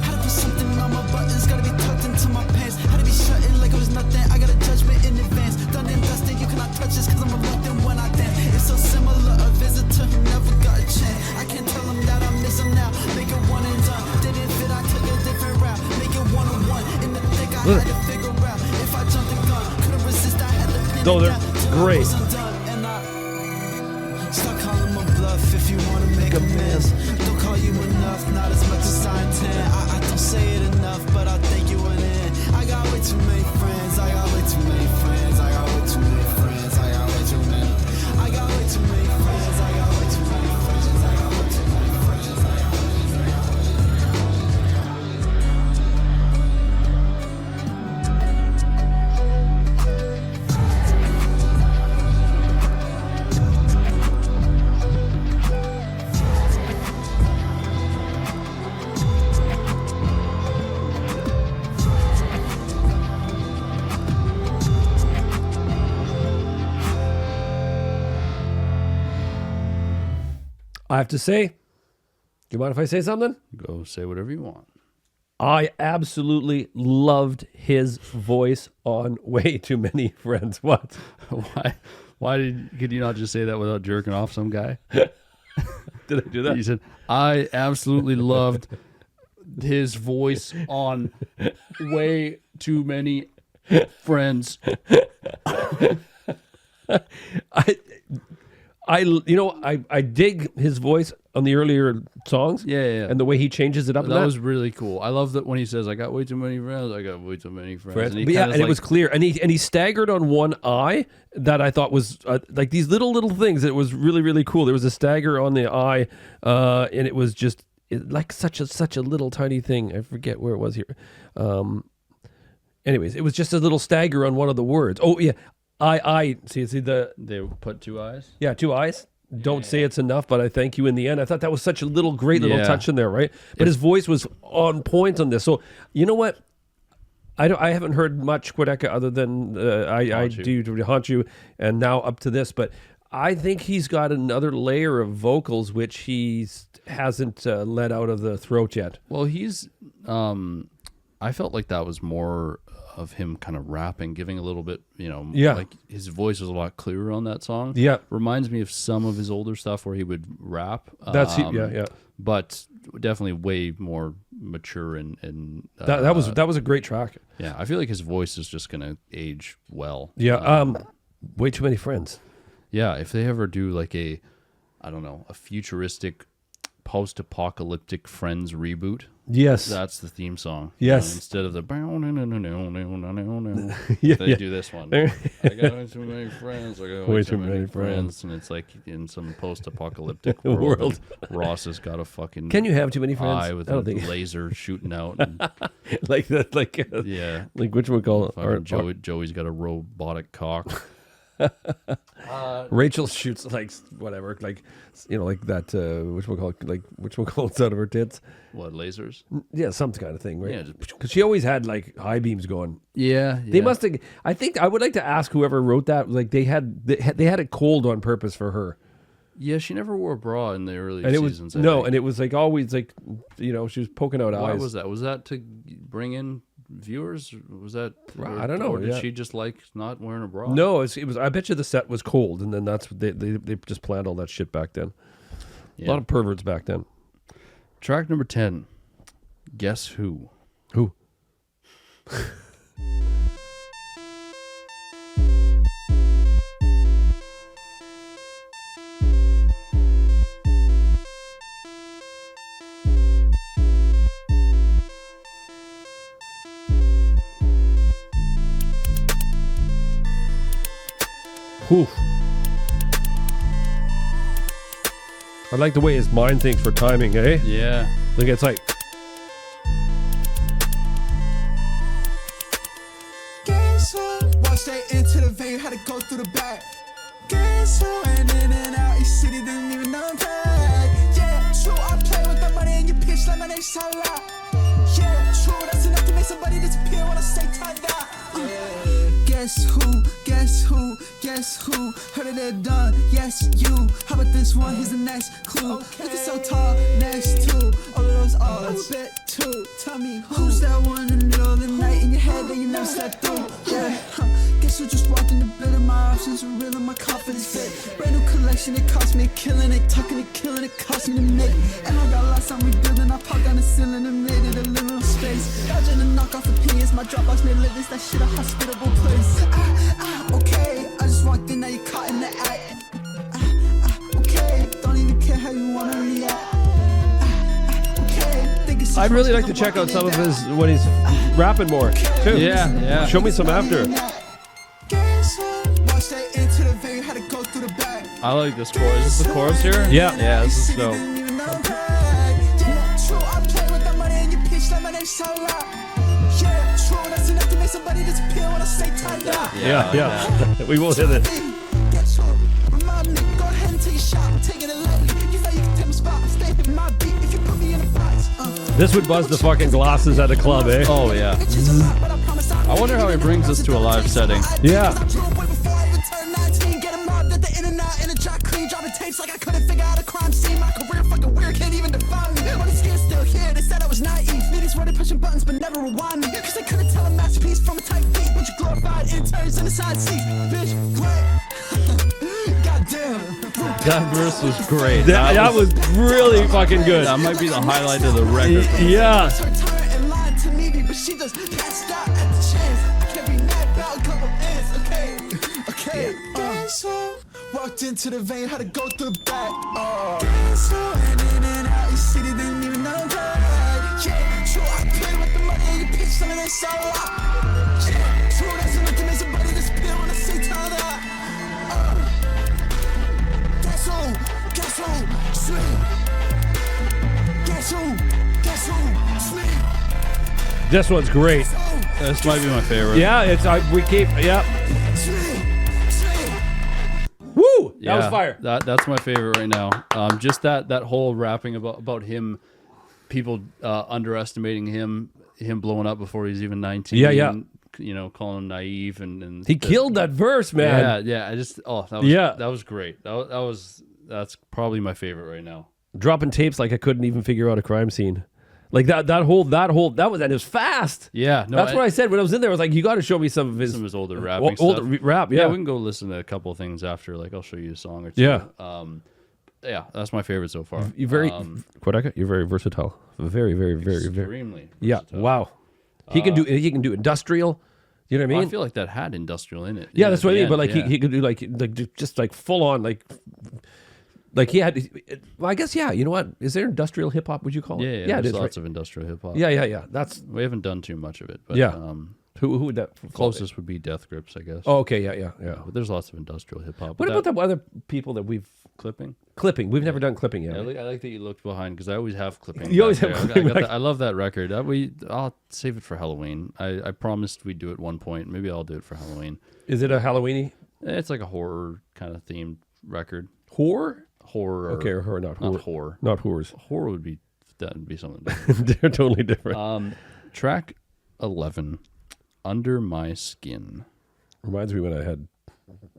Had to put something on my buttons, gotta be tucked into my pants. Had to be shut in like it was nothing. I got a judgment in advance. Done and dusted, you cannot touch this cause I'm reluctant when I dance. It's so similar, a visitor who never got a chance. I can't tell him that I miss him now. Make it one and done. Didn't fit, I took a different route. Make it 1-on-1. In the thick, I had to figure out if I jumped the gun. Couldn't resist, I had to pin No, it they're down till I great. was undone. And I start calling my bluff if you wanna make a mess. Don't call you enough, not as much as I intend. I don't say it enough, but I think you went in. I got way too many friends, I got way too many friends, I got way too many friends, I got way too many. I got way too many friends, I got way too many friends, I got way too many friends, I got way too many. I have to say, do you mind if I say something? Go say whatever you want. I absolutely loved his voice on Way Too Many Friends. What? Why could you not just say that without jerking off some guy? Did I do that? He said, I absolutely loved his voice on Way Too Many Friends. I dig his voice on the earlier songs. Yeah. And the way he changes it up. That was really cool. I love that when he says, I got way too many friends. I got way too many friends. And it was clear. And he staggered on one eye that I thought was like these little things. It was really, really cool. There was a stagger on the eye, and it was just like such a little tiny thing. I forget where it was here. Anyways, it was just a little stagger on one of the words. Oh yeah, see they put two eyes. Yeah, two eyes. Don't say it's enough, but I thank you in the end. I thought that was such a great little touch in there, right? But his voice was on point on this. So you know what? I haven't heard much Quadeca other than I do to Haunt You, and now up to this. But I think he's got another layer of vocals which he hasn't let out of the throat yet. Well, he's. I felt like that was more of him kind of rapping, giving a little bit, like his voice was a lot clearer on that song. Yeah. Reminds me of some of his older stuff where he would rap. Yeah. But definitely way more mature and that was a great track. Yeah, I feel like his voice is just going to age well. Yeah. Way Too Many Friends. Yeah, if they ever do like a futuristic post-apocalyptic Friends reboot. Yes. That's the theme song. Yes. Instead of the yeah, they do this one. I got way too many friends. I got way too many friends. And it's like in some post-apocalyptic world. Ross has got a fucking Can you have too many friends? eye with a laser shooting out. And, like that, yeah. Like which one call it? Joey's got a robotic cock. Rachel shoots like whatever, like like that. Which one calls out of her tits? What, lasers? Yeah, some kind of thing, right? Yeah, because she always had like high beams going. Yeah, they must have. I think I would like to ask whoever wrote that. Like they had it cold on purpose for her. Yeah, she never wore a bra in the early seasons. And it was like always like she was poking out eyes. Why was that? Was that to bring in viewers? Was that I don't know. Or did she just like not wearing a bra? No, it was. I bet you the set was cold, and then that's what they just planned all that shit back then. Yeah. A lot of perverts back then. Track number 10. Guess Who? Who? Whew. I like the way his mind thinks for timing, eh? Yeah. Like it's like. Guess who? Walked straight into the venue, had to go through the back. Guess who? And in and out, each city didn't even unpack. Yeah, true, I play with the money and you pitch like my name's Salah. Yeah, true, that's enough to make somebody disappear when I say Tada. Guess who? Guess who? Guess who? Heard it, they're done. Yes, you. How about this one? Here's the next clue. Looking so tall, next to all of those odds. Bet too. Tell me who's that one in the middle of the night in your head that you never slept through? Yeah. Guess who just walked in the building? My options were real and my confidence fit. Brand new collection, it cost me a killing it, tucking it, killing it, cost me to make. And I got lost, I'm rebuilding. I popped on the ceiling and made it a little space. Dodging and knock off opinions. My Dropbox made living. That shit a hospitable place. Okay, I just walked in, now you're caught in the act. Okay, don't even care how you wanna react. Okay, I'd really like to check out some of his when he's rapping more too. Yeah. Show me some after. I like this chorus. Is this the chorus here? Yeah. Yeah, this is dope. Yeah. We will hit it. This would buzz the fucking glasses at a club, eh? Oh, yeah. I wonder how he brings this to a live setting. Yeah. Like I couldn't figure out a crime scene. My days where they pushing buttons but never rewind me. Cause they couldn't tell a masterpiece from a tight beat, but you glorified interns in the side seat. Bitch, great. Goddamn. That verse was great. That was really fucking good. That might be the highlight of the record. Yeah. Her turn and lied to me, but she just passed out at the chance. I can't be mad about a couple ends, okay. Walked into the vein, had to go through the back. And in and out, you see they didn't even know that. Yeah, true, I play with the money and you pitch some of that so out. Yeah, true, that's an looking as a buddy to spill when I see tell that. Guess who, sleep. Guess who, sleep. This one's great. This might be my favorite. Yeah, it's we keep. Yeah. Woo! That was fire. That's my favorite right now. Just that whole rapping about him, people underestimating him blowing up before he's even 19. Yeah. You know, calling him naive and He killed that verse, man. Yeah. I just that was great. That's probably my favorite right now. Dropping tapes like I couldn't even figure out a crime scene. Like that was, and it was fast. Yeah, no, that's what I said when I was in there. I was like, you got to show me some of his older rapping older stuff. rap. Yeah, Yeah, we can go listen to a couple of things after. Like, I'll show you a song or two. Yeah. Yeah, that's my favorite so far. You're very Quadeca. You're very versatile. Very, very, very, very. Extremely. Yeah. versatile. Wow. He can do industrial. You know what I Well, mean? I feel like that had industrial in it. Yeah, that's what I mean. But like yeah. he could do like just like full on like he had. Well, I guess yeah. You know what? Is there industrial hip hop? Would you call it? Yeah, it there's is. lots Right? of industrial hip hop. Yeah. That's We haven't done too much of it, but yeah. Who would that closest would be Death Grips, I guess. Oh, okay. Yeah. But there's lots of industrial hip hop. What about the other people that we've clipping? clipping? We've never done clipping yet. I like that you looked behind because I always have clipping. You always back have there. clipping I love that record. I'll save it for Halloween. I promised we'd do it one point. Maybe I'll do it for Halloween. Is it a Halloweeny It's like a horror kind of themed record. horror? Horror. Okay, or horror, not horror. Not horror. Not whores. Horror would be something different. They're totally different. Track 11, Under My Skin. Reminds me when I had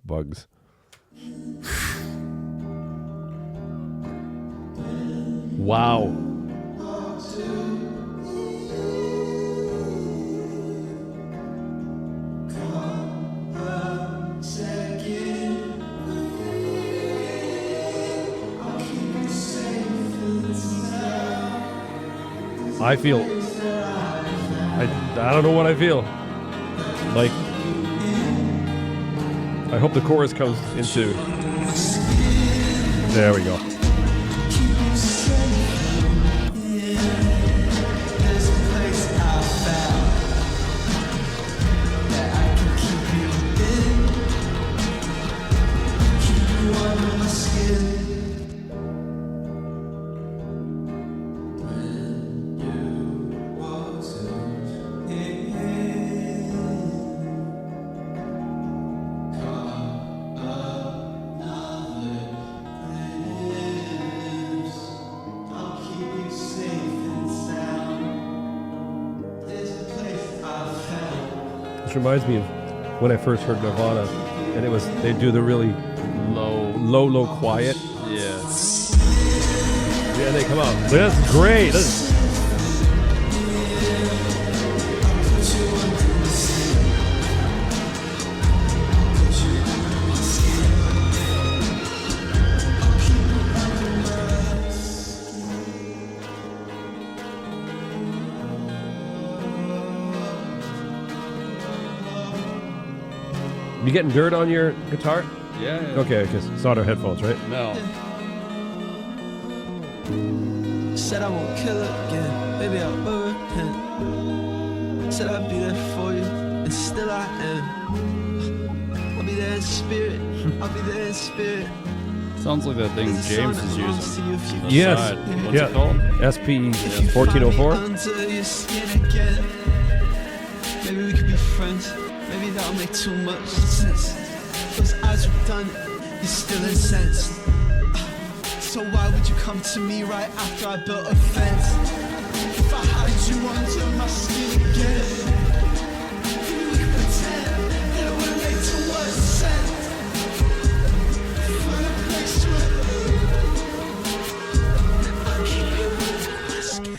bugs. Wow. I feel, I don't know what I feel. Like, I hope the chorus comes into, there we go. This reminds me of when I first heard Nirvana, and it was, they do the really low quiet. Yeah. Yeah, they come out. That's great. You getting dirt on your guitar? Yeah. Okay, because it's not our headphones, right? No. Said I won't kill her again, maybe I'll repent. Said I'll be there for you, and still I am. I'll be there in spirit, I'll be there in spirit. Sounds like that thing There's a James song is that belongs to using. you if you On the Yes. side. What's Yeah. it called? SP If you 1404. find me under your skin again, maybe we could be friends. Maybe that'll make too much sense. Those eyes were done, you're still incensed. So why would you come to me right after I built a fence? If I had you under my skin again, maybe we could pretend that it wouldn't make too much sense. Find a place where I keep you under my skin.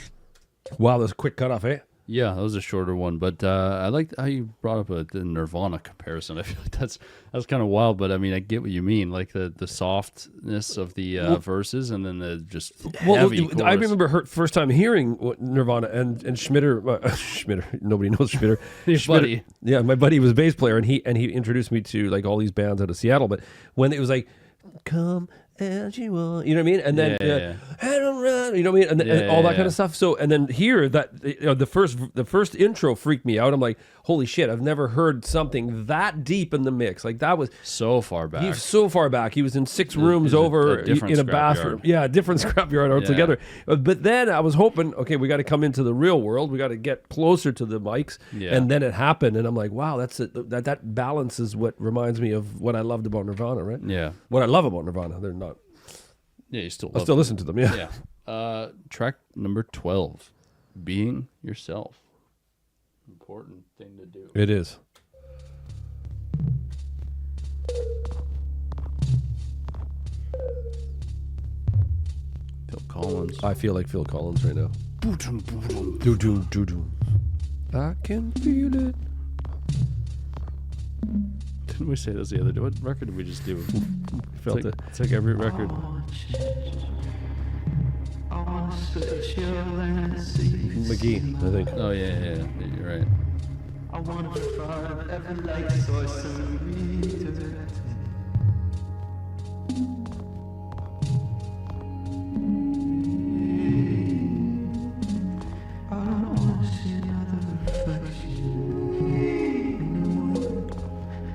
Wow, that's a quick cutoff, eh? Yeah, that was a shorter one, but I like how you brought up the Nirvana comparison. I feel like that's kind of wild, but I mean, I get what you mean, like the softness of the verses, and then the just heavy chorus. I remember first time hearing Nirvana and Schmitter, Schmitter. Nobody knows Schmitter. Your buddy. Yeah, my buddy was a bass player, and he introduced me to like all these bands out of Seattle. But when it was like, "Come as you are," you know what I mean, and then "Head on run," you know what I mean, and all that kind of stuff. So, and then here that the first intro freaked me out. I'm like, holy shit, I've never heard something that deep in the mix. Like that was so far back. He was so far back. He was in 6 rooms over in a bathroom. Yeah, different scrapyard altogether. But then I was hoping, okay, we got to come into the real world. We got to get closer to the mics. Yeah. And then it happened, and I'm like, wow, that balance is what reminds me of what I loved about Nirvana, right? Yeah. What I love about Nirvana, they're not. Yeah, you still. I still listen to them. Yeah. Yeah. Track number 12, "Being Yourself." Important thing to do. It is. Phil Collins. I feel like Phil Collins right now. Doo-doo. I can feel it. Didn't we say this the other day? What record did we just do? Felt it. It's like every record. McGee, I think. Oh yeah, you're right. I want to find every light source and redirect. I don't want to see another reflection.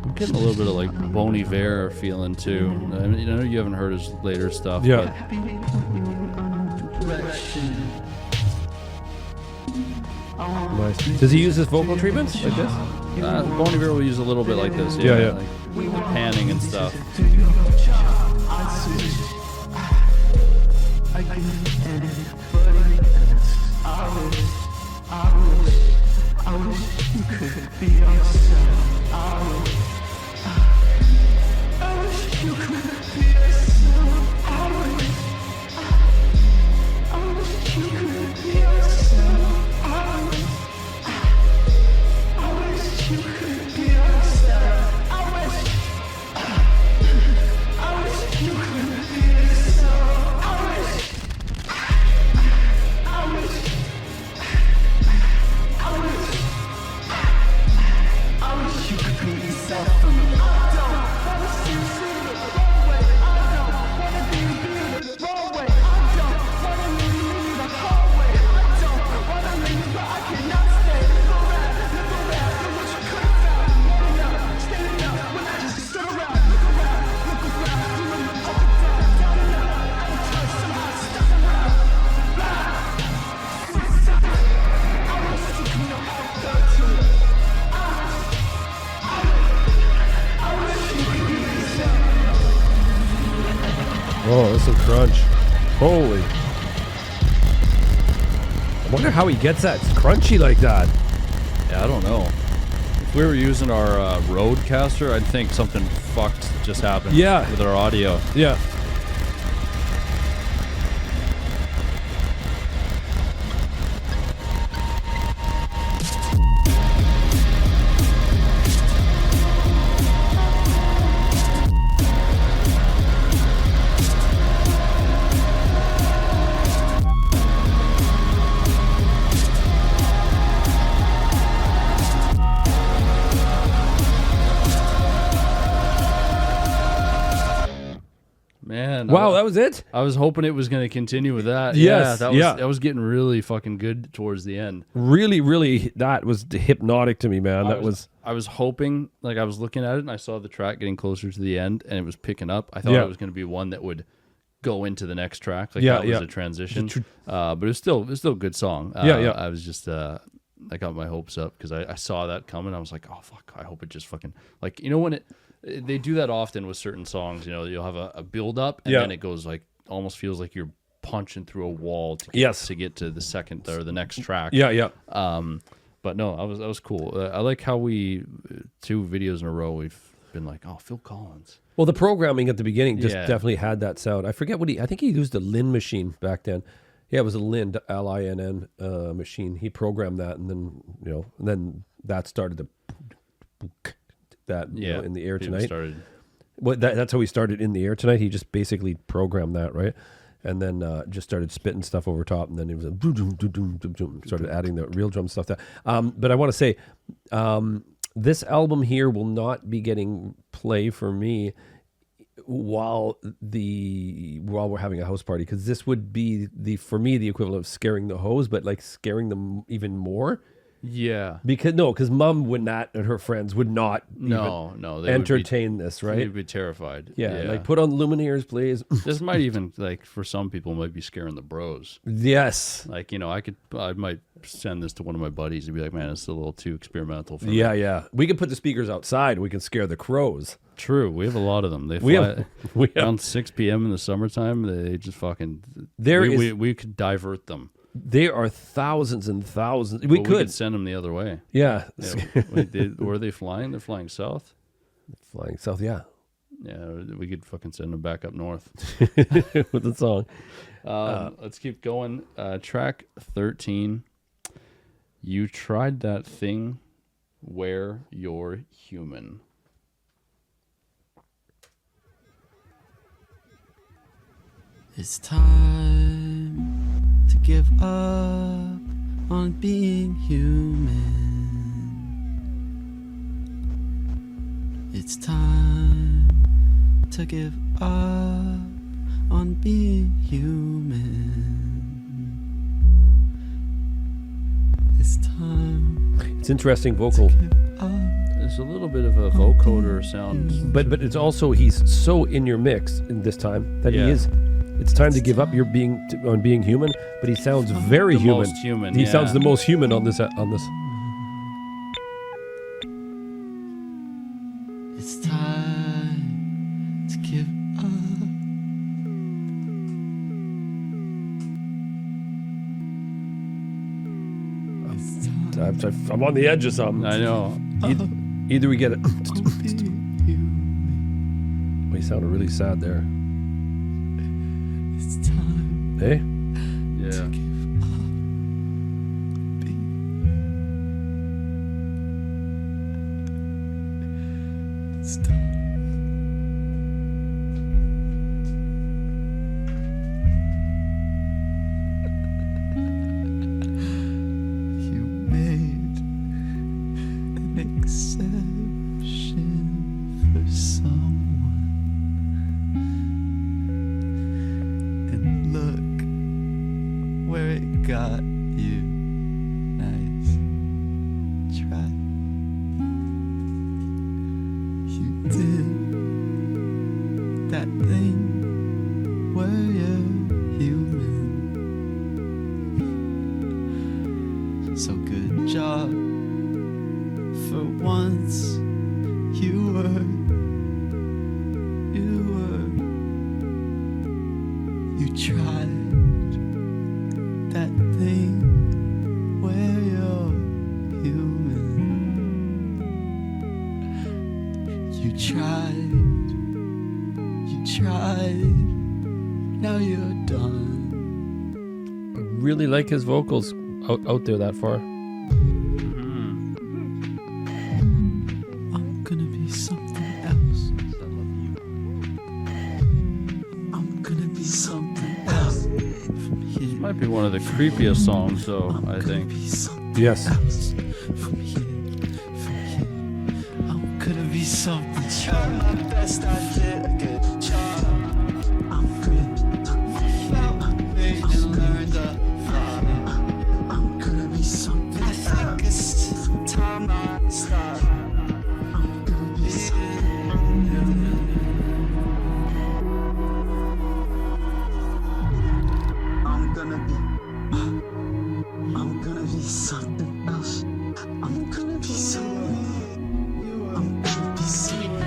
I'm getting a little bit of like Bon Iver feeling too. I mean, I know you haven't heard his later stuff. Yeah. Nice. Does he use his vocal treatments like this? Bon Iver will use a little bit like this. Yeah. Like the panning and stuff. I wish you could be yourself. I wish you could be yourself. I wish you could be yourself. I wish you could be yourself. I wish you could be yourself. I wish you could be yourself for me. I don't wanna see you see the wrong way. I don't wanna be the wrong way. I don't wanna leave the hallway. I don't wanna leave, but I cannot stay. Look around, look what you could have found. Morning up, standing up when I just stood around. Look around, remember up and down and up. I was trying somehow stuck around. I wish you could know how to do it. Oh, that's some crunch. Holy. I wonder how he gets that crunchy like that. Yeah, I don't know. If we were using our Rodecaster, I'd think something fucked just happened. Yeah. With our audio. Yeah. Man. Wow, that was it? I was hoping it was going to continue with that. Yes, that was getting really fucking good towards the end. Really, really, that was hypnotic to me, man. I was hoping, like I was looking at it and I saw the track getting closer to the end and it was picking up. I thought it was going to be one that would go into the next track. Like that was a transition. But it was still a good song. I was just, I got my hopes up because I saw that coming. I was like, oh, fuck, I hope it just fucking, like, you know, when they do that often with certain songs, you know, you'll have a build up and then it goes like, almost feels like you're punching through a wall to get to the second or the next track. But no, that was cool. I like how we 2 videos in a row we've been like, oh, Phil Collins. Well, the programming at the beginning just definitely had that sound. I forget what I think he used a Lin machine back then. Yeah, it was a Linn, Linn machine. He programmed that, and then that started to in the air people tonight. started. Well, that's how he started In the Air Tonight. He just basically programmed that, right? And then just started spitting stuff over top, and then it was started adding the real drum stuff. But I want to say, this album here will not be getting play for me while we're having a house party, because this would be for me the equivalent of scaring the hoes, but like scaring them even more. Yeah. Because Mom would not, and her friends would not No, they entertain this, right? They'd be terrified. Yeah, like put on Lumineers, please. This might even, like, for some people, might be scaring the bros. Yes. Like, I might send this to one of my buddies and be like, man, it's a little too experimental for me. Yeah. We can put the speakers outside. We can scare the crows. True. We have a lot of them. They We fly have- around 6 p.m. in the summertime. They just fucking... We could divert them. There are thousands and thousands. We could send them the other way. Yeah. Where are they flying? They're flying south? Flying south, yeah. Yeah, we could fucking send them back up north. With the song. Let's keep going. Track 13. You tried that thing where you're human. It's time to give up on being human. It's time to give up on being human. It's time It's interesting vocal. to give up. There's a little bit of a vocoder sound. But it's also, he's so in your mix in this time that Yeah. he is. It's time to give up your on being human, but he sounds very The human. most human, He yeah. sounds the most human on this. It's time to give up. I'm on the edge of something. I know. Either we get it. on being human. He sounded really sad there. It's time Hey? Yeah. to give up. It's time. You made an exception for someone, and look where it got you. Nice try. You did that thing where you're human. So good job. For once, you were. You tried that thing where you're human. You tried. Now you're done. I really like his vocals out there that far. I'm gonna be something else. I'm gonna be something else. From here. Might be one of the creepiest songs, though, I Gonna think. be something Yes. else. From here. I'm gonna be something. Try my best, I did a good job. I'm good. I'm gonna be something. I think it's time I start. I'm gonna be I'm gonna be something else. I'm gonna be something. I'm gonna be something.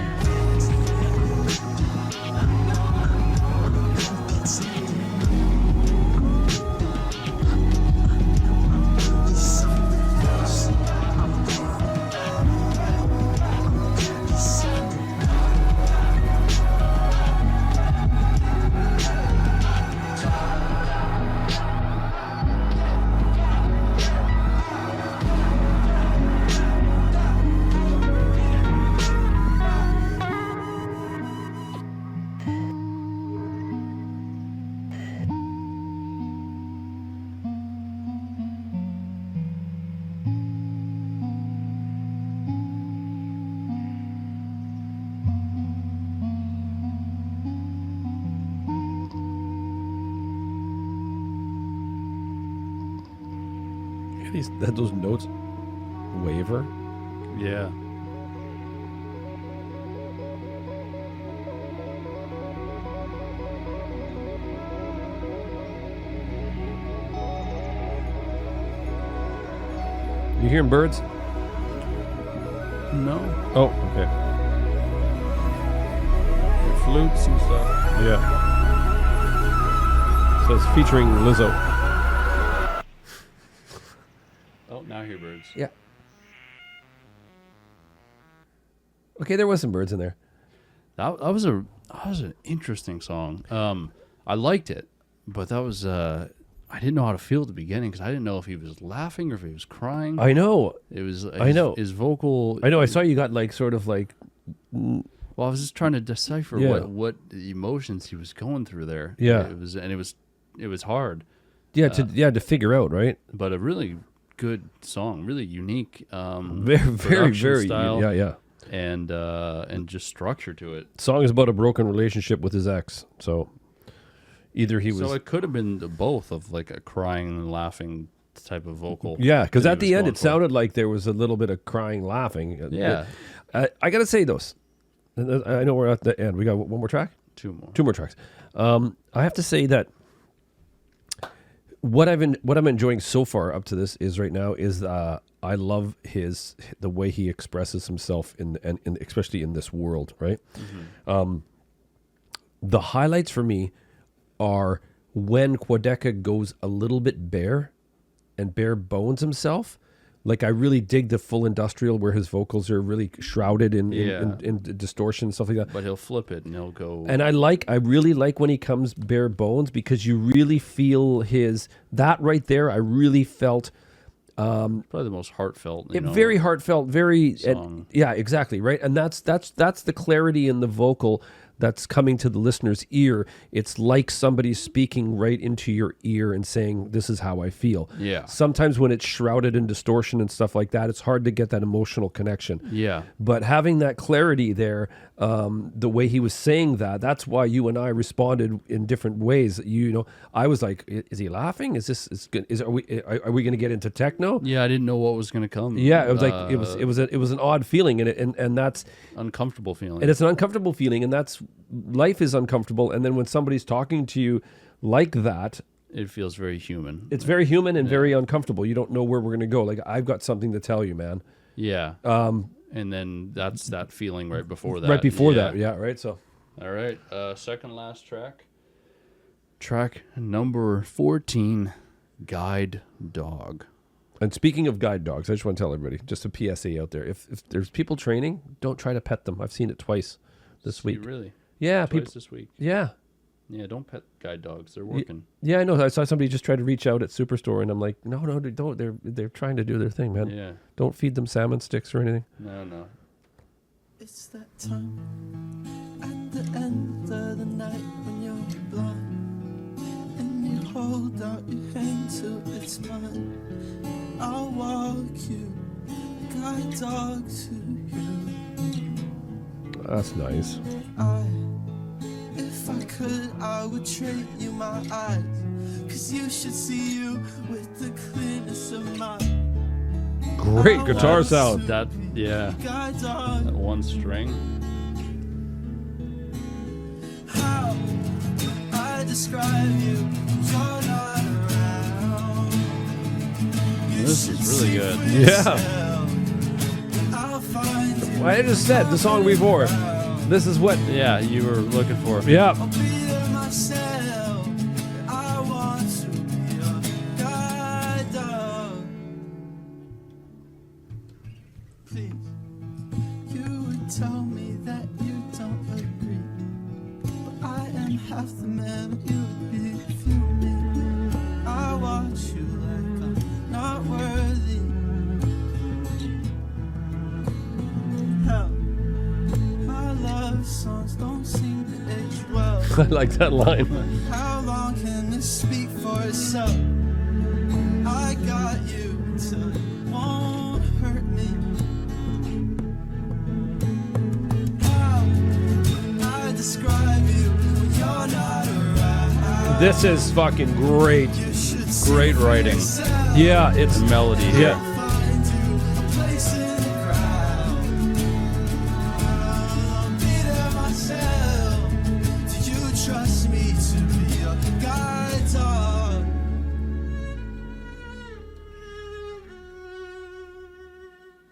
those notes waver. Yeah. You hearing birds? No. Oh, okay. The flutes and stuff. Yeah. So it's featuring Lizzo. Oh, now I hear birds. Yeah. Okay, there was some birds in there. That was an interesting song. I liked it, but that was I didn't know how to feel at the beginning because I didn't know if he was laughing or if he was crying. I know. It was. I know. His vocal. I know. I saw you got like sort of like. Well, I was just trying to decipher Yeah. what emotions he was going through there. Yeah. It was hard, Yeah, to figure out, right? but a really good song, really unique. Very, production very. style. Yeah. and just structure to it. Song is about a broken relationship with his ex. So either he was. So it could have been both of like a crying and laughing type of vocal. Yeah, because that he at the was end going it for. sounded like there was a little bit of crying, laughing. Yeah. I gotta say those. I know we're at the end. We got one more track. Two more. Two more tracks. I have to say that what I'm enjoying so far up to this is right now is I love the way he expresses himself in especially in this world, right? Mm-hmm. The highlights for me are when Quadeca goes a little bit bare and bare bones himself. Like I really dig the full industrial where his vocals are really shrouded in distortion and stuff like that. But he'll flip it and he'll go. And I really like when he comes bare bones because you really feel that right there. I really felt probably the most heartfelt. very heartfelt, very song. yeah, exactly, right. And that's the clarity in the vocal that's coming to the listener's ear. It's like somebody's speaking right into your ear and saying, "This is how I feel." Yeah. Sometimes when it's shrouded in distortion and stuff like that, it's hard to get that emotional connection. Yeah. But having that clarity there, the way he was saying that's why you and I responded in different ways. I was like, "Is he laughing? Are we going to get into techno?" Yeah, I didn't know what was going to come. Yeah, it was like it was an odd feeling, and that's uncomfortable feeling. and it's an uncomfortable feeling, and that's life is uncomfortable. And then when somebody's talking to you like that, It feels very human. it's very human and very uncomfortable. You don't know where we're going to go. Like, I've got something to tell you, man. Yeah. And then that's that feeling right before that. Right before that, yeah, right. So All right. Second last track. Track number 14, Guide Dog. And speaking of guide dogs, I just want to tell everybody, just a PSA out there. If there's people training, don't try to pet them. I've seen it twice this week. Really? Yeah, Twice people. this week. Yeah, Yeah, don't pet guide dogs. They're working. yeah, I know. I saw somebody just try to reach out at Superstore, and I'm like, no, don't. They're trying to do their thing, man. Yeah. Don't feed them salmon sticks or anything. No. It's that time at the end of the night when you're blind and you hold out your hand till it's mine. I'll walk you, guide dog to you. That's nice. If I could, I would trade you my eyes, 'cause you should see you with the clearness of mine. Great guitar sound. That Guide dog, that one string. how I describe you, you're not around. This is really good. Yeah. I'll find you. I just said the song before. This is what. Yeah, you were looking for. Yeah. I'll be there myself. I want to be your guide dog. Please, you would tell me that you don't agree, but I am half the man you would be if you me. I watch you like I'm not worthy. Hell, my love songs don't seem to age well. I like that line. How long can this speak for itself? I got you till it won't hurt me. How I describe you when you're not around. This is fucking great. You should see Great writing. yourself. Yeah, it's the melody. yeah. Find you a place in the crowd. Be there myself. Do you trust me to be your guide dog?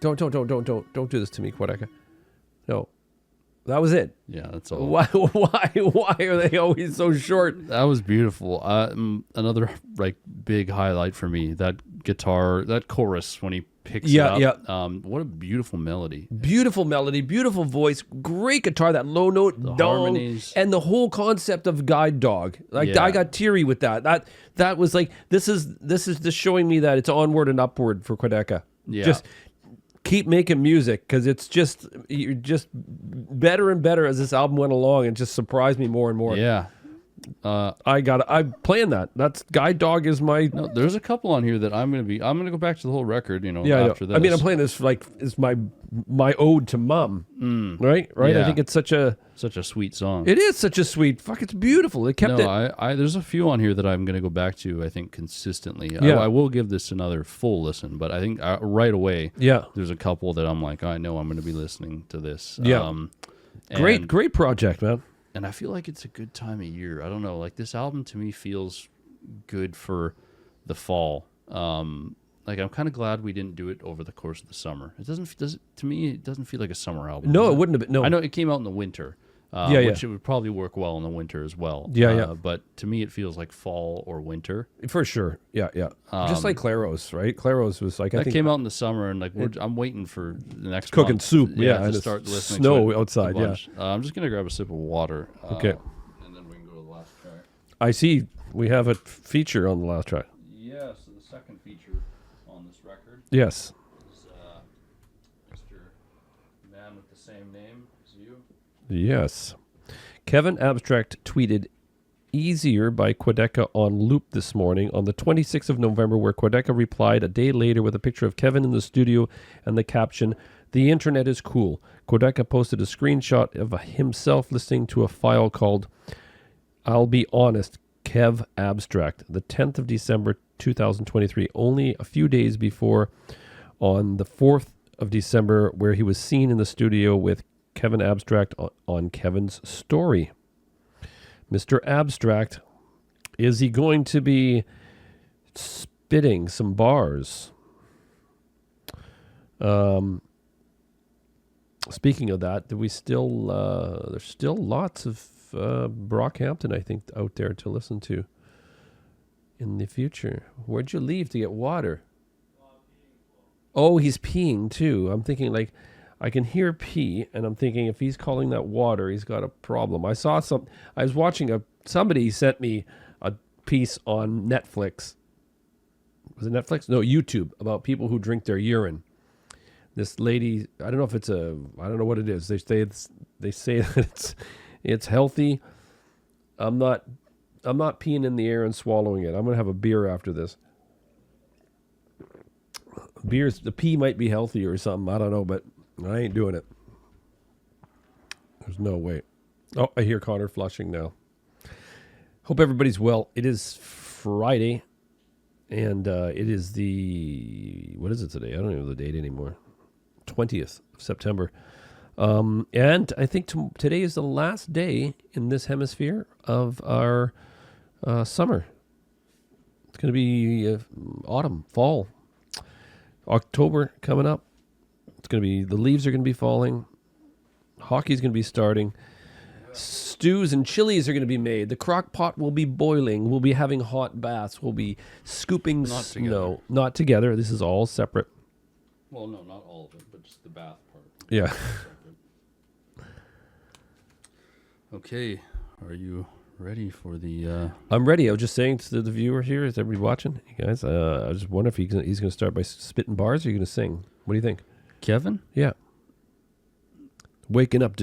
Don't do this to me, Quadeca. No, that was it. Yeah, that's all. Why are they always so short? That was beautiful. Another like big highlight for me, that guitar, that chorus when he picks Yeah, it up. What a beautiful melody. Beautiful melody, beautiful voice, great guitar, that low note, The dong, harmonies. and the whole concept of guide dog. Like Yeah. I got teary with that. That was like this is just showing me that it's onward and upward for Quadeca. Yeah. Just keep making music because it's just you're just better and better as this album went along, and just surprised me more and more. Yeah. I'm playing that. That's Guide Dog is my No, there's a couple on here that I'm gonna go back to the whole record, yeah. I know. after this. I mean, I'm playing this like it's my ode to mom. Right. I Yeah. think it's such a sweet song. it is such a sweet fuck. It's beautiful. It kept it. I there's a few on here that I'm gonna go back to, I think, consistently. Yeah. I will give this another full listen, but I think right away, Yeah. there's a couple that I'm like, I know I'm gonna be listening to this. Yeah. And, Great project, man. and I feel like it's a good time of year. I don't know, like this album to me feels good for the fall. Like I'm kind of glad we didn't do it over the course of the summer. To me it doesn't feel like a summer album. No, it wouldn't have been. No, I know it came out in the winter, Yeah, which it would probably work well in the winter as well. Yeah. But to me, it feels like fall or winter. for sure. Yeah. Just like Claros, right? Claros was like I That think came out in the summer, and like I'm waiting for the next cooking month, soup. Yeah, to and start it's listening. snow to it outside, a yeah. bunch. I'm just gonna grab a sip of water. Okay. And then we can go to the last track. I see we have a feature on the last track. Yeah. So the second feature on this record Yes. is Mr. Man with the same name as you. Yes. Kevin Abstract tweeted Easier by Quadeca on loop this morning on the 26th of November, where Quadeca replied a day later with a picture of Kevin in the studio and the caption, "The internet is cool." Quadeca posted a screenshot of himself listening to a file called I'll Be Honest, Kev Abstract, the 10th of December 2023, only a few days before on the 4th of December, where he was seen in the studio with Kevin Abstract on Kevin's Story. Mr. Abstract, is he going to be spitting some bars? Speaking of that, do we still there's still lots of Brockhampton, I think, out there to listen to in the future. Where'd you leave to get water? Oh, he's peeing too. I'm thinking like I can hear pee, and I'm thinking if he's calling that water, he's got a problem. I was watching somebody sent me a piece on Netflix. Was it Netflix? No, YouTube, about people who drink their urine. This lady, I don't know if I don't know what it is. They say that it's healthy. I'm not peeing in the air and swallowing it. I'm gonna have a beer after this. The pee might be healthy or something. I don't know, but I ain't doing it. There's no way. Oh, I hear Connor flushing now. Hope everybody's well. It is Friday, and it is what is it today? I don't even know the date anymore. 20th of September. And I think today is the last day in this hemisphere of our summer. It's going to be autumn, fall, October coming up. It's going to be, the leaves are going to be falling. Hockey's going to be starting. Stews and chilies are going to be made. The crock pot will be boiling. We'll be having hot baths. We'll be scooping Not snow. together. Not together. This is all separate. Well, no, not all of it, but just the bath part. Yeah. Okay, are you ready for the? I'm ready. I was just saying to the viewer here, is everybody watching? You guys, I just wonder if he's going to start by spitting bars or are you going to sing? What do you think? Kevin? Yeah. Waking up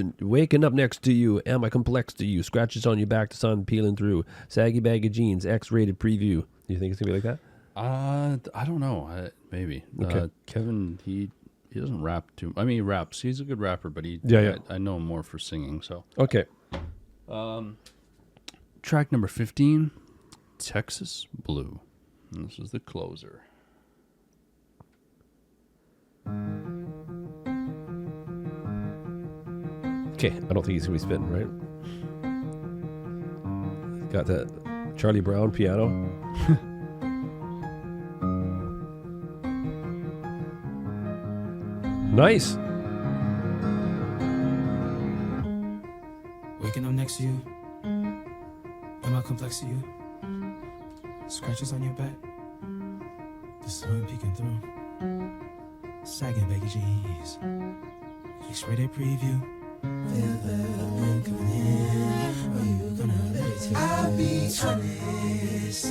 next to you. Am I complex to you? Scratches on your back, the sun peeling through. Saggy bag of jeans, X-rated preview. Do you think it's going to be like that? I don't know. Maybe. Okay. Kevin, he doesn't rap too. I mean, he raps. He's a good rapper, but Yeah. I know him more for singing. So, Okay. track number 15, Texas Blue. And this is the closer. Okay, I don't think he's gonna be spitting, right? Got that Charlie Brown piano. Nice. Waking up next to you. Am I complex to you? Scratches on your back. The sun peeking through. Sagging baggy jeans. X-rated preview. Feel the wind coming in. Are you gonna let it take? I'll be honest.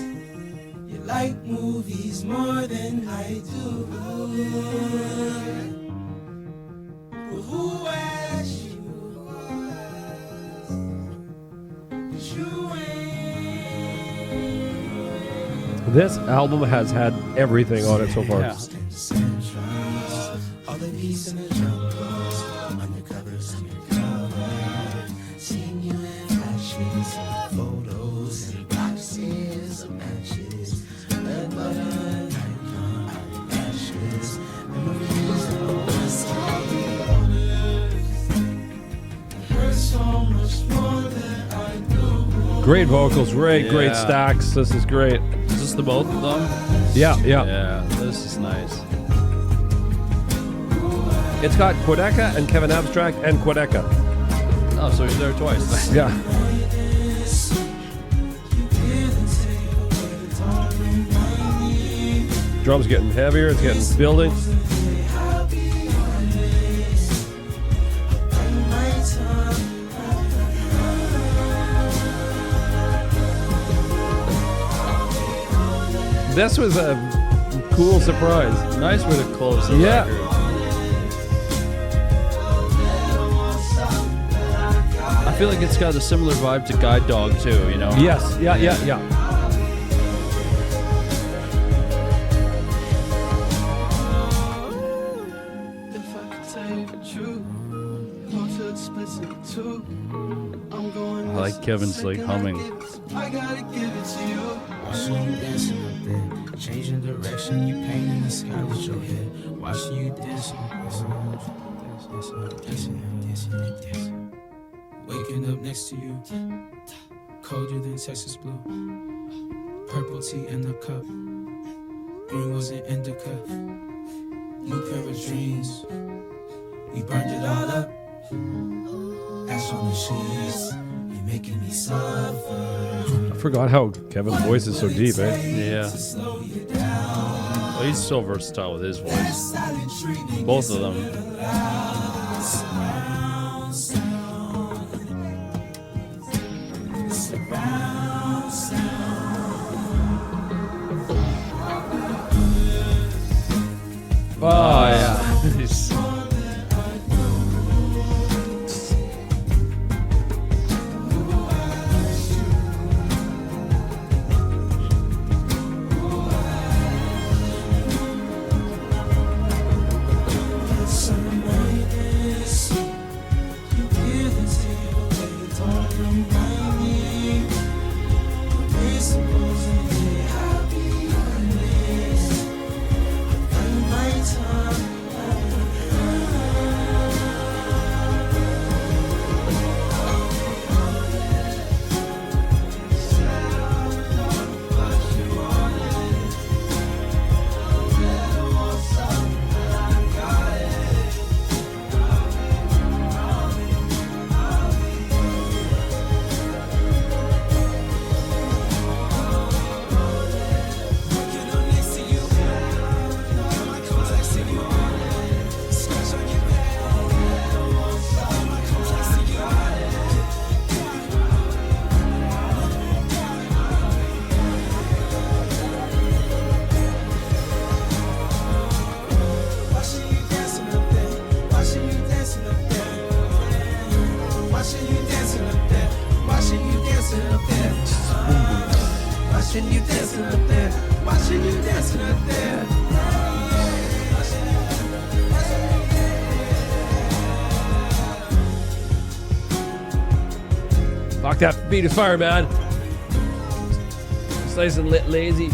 You like movies more than I do. But who asked you? This album has had everything on it so far. Yeah. All the beats in the jungles, undercovers, seeing you in flashes, photos and boxes of matches, red button, icon, eyelashes, memories of us all the honest. Hurt so much more than I do. Great vocals, great Yeah. stacks. This is great. Is this the both of them? Yeah. Yeah, this is nice. It's got Quadeca and Kevin Abstract and Quadeca. Oh, so he's there twice. Yeah. Drums getting heavier, it's getting building. This was a cool surprise. Nice way to close the Yeah. record. I feel like it's got a similar vibe to Guide Dog too, you know? Yes, yeah. If I could tell you the truth, go too explicit too. I'm going. I like Kevin's like humming. I gotta give it to you. Watching you dancing up there, changing direction, you painting the sky with your head. Watching you dancing, dancing. Waking up next to you, colder than Texas blue. Purple tea in the cup, green was an indica. New pair of dreams, we burned it all up. Ash on the sheets, you're making me suffer. I forgot how Kevin's voice is so deep, eh? Yeah. Well, he's so versatile with his voice. Both of them. Oh, yeah. He's- Watching you dancing up there, watching you dancing up there. Lock that beat is fire, man. It's nice and lit, lazy.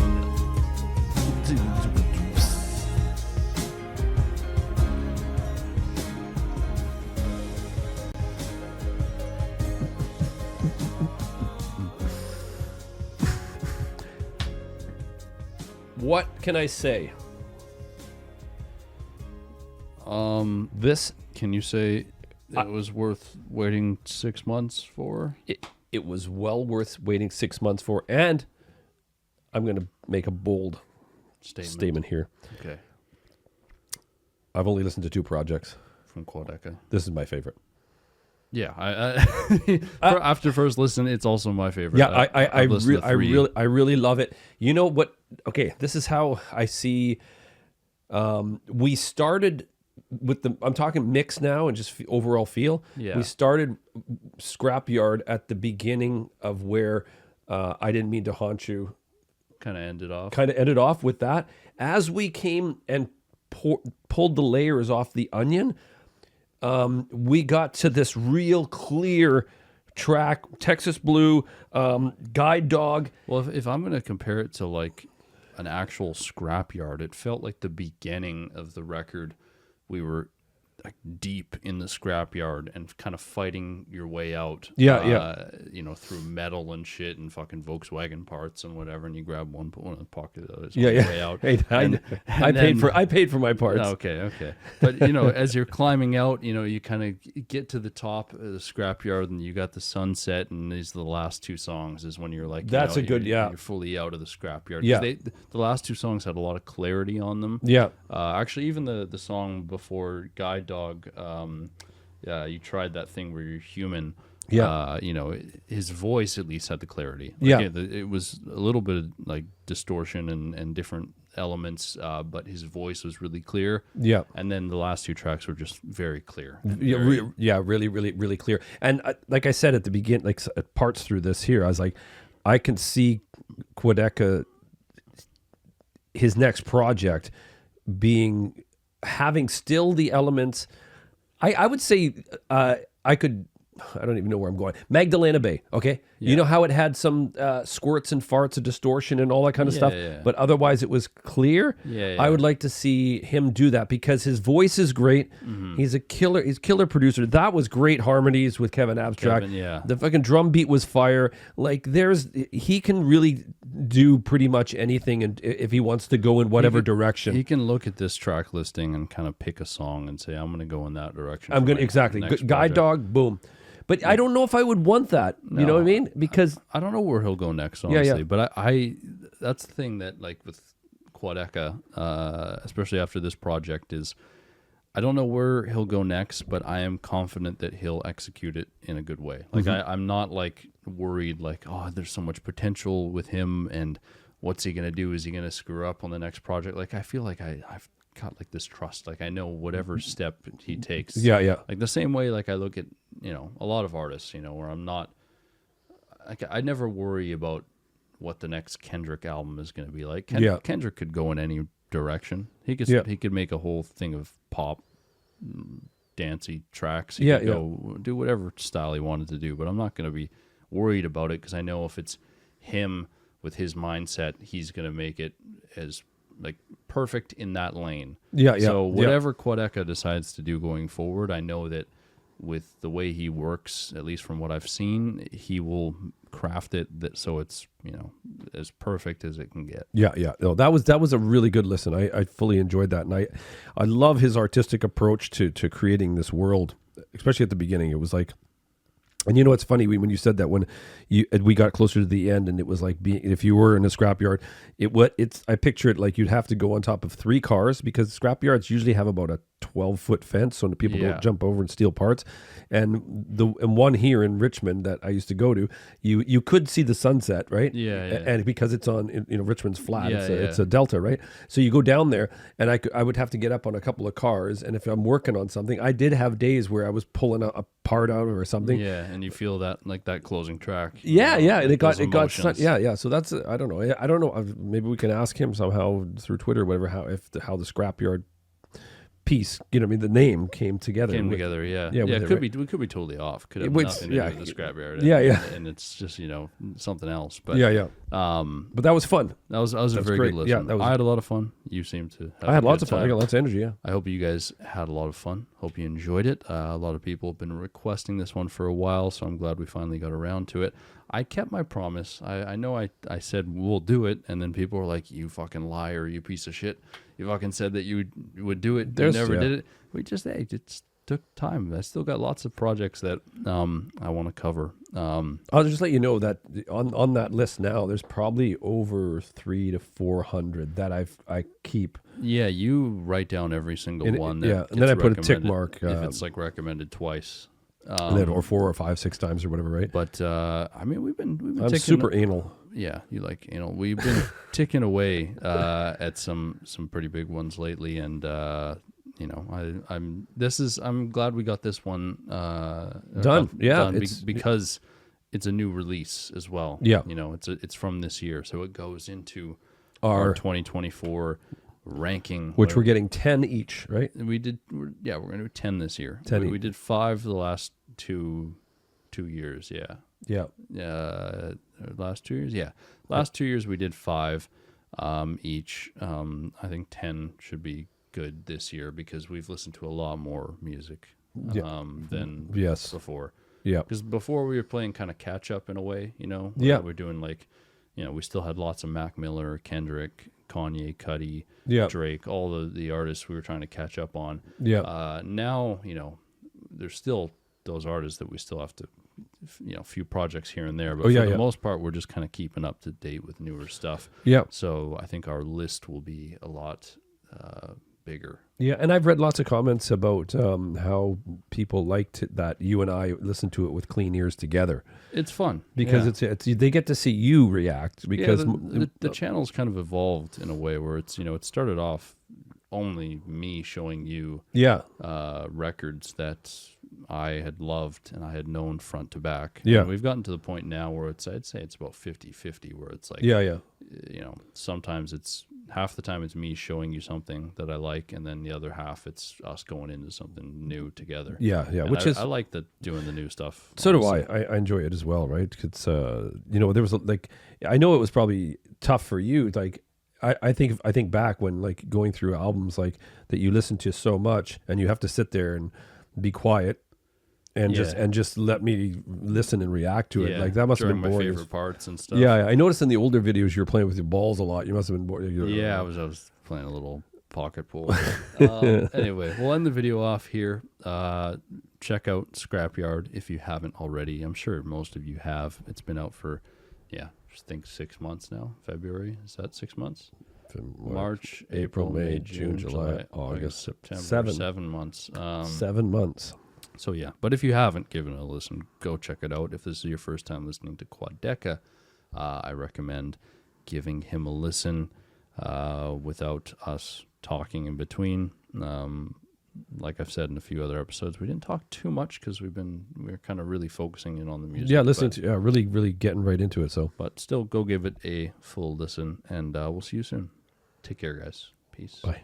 What can I say? This, can you say it was worth waiting 6 months for? It was well worth waiting 6 months for, and I'm going to make a bold statement here. Okay. I've only listened to 2 projects. From Quadeca. This is my favorite. Yeah, after first listen, it's also my favorite. Yeah, I really love it. You know what? Okay, this is how I see. We started with I'm talking mix now and just overall feel. Yeah. We started Scrapyard at the beginning of where I Didn't Mean to Haunt You. Kind of ended off with that. As we came and pulled the layers off the onion, we got to this real clear track, Texas Blue, Guide Dog. Well, if I'm going to compare it to like an actual Scrapyard, it felt like the beginning of the record. We were like deep in the scrapyard and kind of fighting your way out. You know, through metal and shit and fucking Volkswagen parts and whatever, and you grab one, put one in the pocket of the other, way out. Hey, I paid for my parts. Okay. But you know, as you're climbing out, you know, you kind of get to the top of the scrapyard and you got the sunset, and these are the last 2 songs is when you're like, that's a good, you're fully out of the scrapyard. Yeah. The last 2 songs had a lot of clarity on them. Yeah. Actually, even the song before Guide Dog, you tried that thing where you're human. Yeah. You know, his voice at least had the clarity. It was a little bit of like distortion and different elements, but his voice was really clear. Yeah. And then the last 2 tracks were just very clear. Really clear. And like I said at the beginning, like parts through this here, I was like, I can see Quadeca, his next project having still the elements. I would say I don't even know where I'm going. Magdalena Bay, okay? Yeah. You know how it had some squirts and farts of distortion and all that kind of stuff, but otherwise it was clear? I would like to see him do that because his voice is great. Mm-hmm. He's killer producer. That was great harmonies with Kevin Abstract. The fucking drum beat was fire. Like he can really do pretty much anything, and if he wants to go in whatever direction. He can look at this track listing and kind of pick a song and say, I'm going to go in that direction. Exactly. Guide Dog, boom. But I don't know if I would want that. You know what I mean? Because I don't know where he'll go next, honestly. But I that's the thing that, like, with Quadeca, especially after this project, is I don't know where he'll go next, but I am confident that he'll execute it in a good way. Like, I'm not, like, worried, like, oh, there's so much potential with him, and what's he going to do? Is he going to screw up on the next project? Like, I feel like I've got like this trust, like I know whatever step he takes, like the same way, like I look at, you know, a lot of artists, you know, where I'm not like, I never worry about what the next Kendrick album is going to be like. Kendrick could go in any direction. He could make a whole thing of pop dancey tracks. He could go do whatever style he wanted to do, but I'm not going to be worried about it because I know if it's him with his mindset, he's going to make it as like perfect in that lane. So whatever Quadeca decides to do going forward, I know that with the way he works, at least from what I've seen, he will craft it so it's, you know, as perfect as it can get. No, that was a really good listen. I fully enjoyed that, and I love his artistic approach to creating this world, especially at the beginning. It was like, and you know what's funny, when you said that, when we got closer to the end, and it was like if you were in a scrapyard, I picture it like you'd have to go on top of 3 cars, because scrapyards usually have about a 12-foot fence so people don't jump over and steal parts. And one here in Richmond that I used to go to, you could see the sunset, right? And because it's on, you know, Richmond's flat, it's a delta, right? So you go down there, and I would have to get up on a couple of cars, and if I'm working on something, I did have days where I was pulling a part out or something. And you feel that, like that closing track. And it got so that's, I don't know, maybe we can ask him somehow through Twitter or whatever, how the scrapyard piece, you know, what I mean, the name came together. Came with- together, yeah. yeah, Yeah, with it it, could right? be we could be totally off. Could have Which- nothing to yeah. do with the scrapyard. Yeah, and, yeah. And it's just, you know, something else. But Yeah. um But that was fun. that was a That's very great. good listen. Yeah, that was- I had a lot of fun. You seemed to have I had a lots good of fun. I time. got lots of energy. Yeah. I hope you guys had a lot of fun. Hope you enjoyed it. A lot of people have been requesting this one for a while, so I'm glad we finally got around to it. I kept my promise. I know I said we'll do it, and then people were like, "You fucking liar, you piece of shit. You fucking said that you would do it. There's- you never yeah. did it." We just, hey, it just took time. I still got lots of projects that I want to cover. I'll just let you know that on that list now, there's probably over 300 to 400 that I keep. Yeah, you write down every single And one. yeah, That and then gets I put a tick recommended, mark, if it's like recommended twice. And then, or 4 or 5, 6 times or whatever, right? But I mean, we've been I'm ticking, super anal. Yeah, you like anal. We've been ticking away at some pretty big ones lately, and you know, I'm glad we got this one Done. Yeah, done it's- because it's a new release as well. Yeah. you know, it's from this year, so it goes into Our- our 2024 ranking, Which where we're getting 10 each, right? we're gonna do 10 this year. 10 we each. did 5 the last two years. Yeah. Last 2 years, last 2 years we did 5 each. I think 10 should be good this year because we've listened to a lot more music than Yes. before. Yeah. Because before we were playing kind of catch up in a way, you know. Yeah. we're doing like, you know, we still had lots of Mac Miller, Kendrick, Kanye, Cudi, Yeah. Drake, all the artists we were trying to catch up on. Yeah. Now, you know, there's still those artists that we still have to, you know, a few projects here and there, but Oh, yeah, for the yeah. most part, we're just kind of keeping up to date with newer stuff. Yeah. So I think our list will be a lot bigger. Yeah, and I've read lots of comments about how people liked that you and I listened to it with clean ears together It's fun because yeah. it's they get to see you react because the channel's kind of evolved in a way where it's, you know, it started off only me showing you yeah records that I had loved and I had known front to back. Yeah. And we've gotten to the point now where I'd say it's about 50-50 where it's like, yeah you know, sometimes it's half the time it's me showing you something that I like, and then the other half it's us going into something new together. yeah And which I like doing the new stuff. so do honestly. I enjoy it as well, right? It's you know, there was like I know it was probably tough for you, like I think back when like going through albums like that you listen to so much and you have to sit there and be quiet and Yeah. just let me listen and react to it. Yeah, Like that must have during been my boring. favorite parts and stuff. Yeah, I noticed in the older videos you were playing with your balls a lot. You must have been bored. Yeah, I was playing a little pocket pool. Anyway, we'll end the video off here. Check out Scrapyard if you haven't already. I'm sure most of you have. It's been out for, I think 6 months now. February, is that 6 months? March, April, May, June, July, August, September. 7 months. 7 months. So yeah, but if you haven't given it a listen, go check it out. If this is your first time listening to Quadeca, I recommend giving him a listen without us talking in between. Like I've said in a few other episodes, we didn't talk too much because we're kind of really focusing in on the music. Yeah, listening to really getting right into it. So, but still, go give it a full listen, and we'll see you soon. Take care, guys. Peace. bye.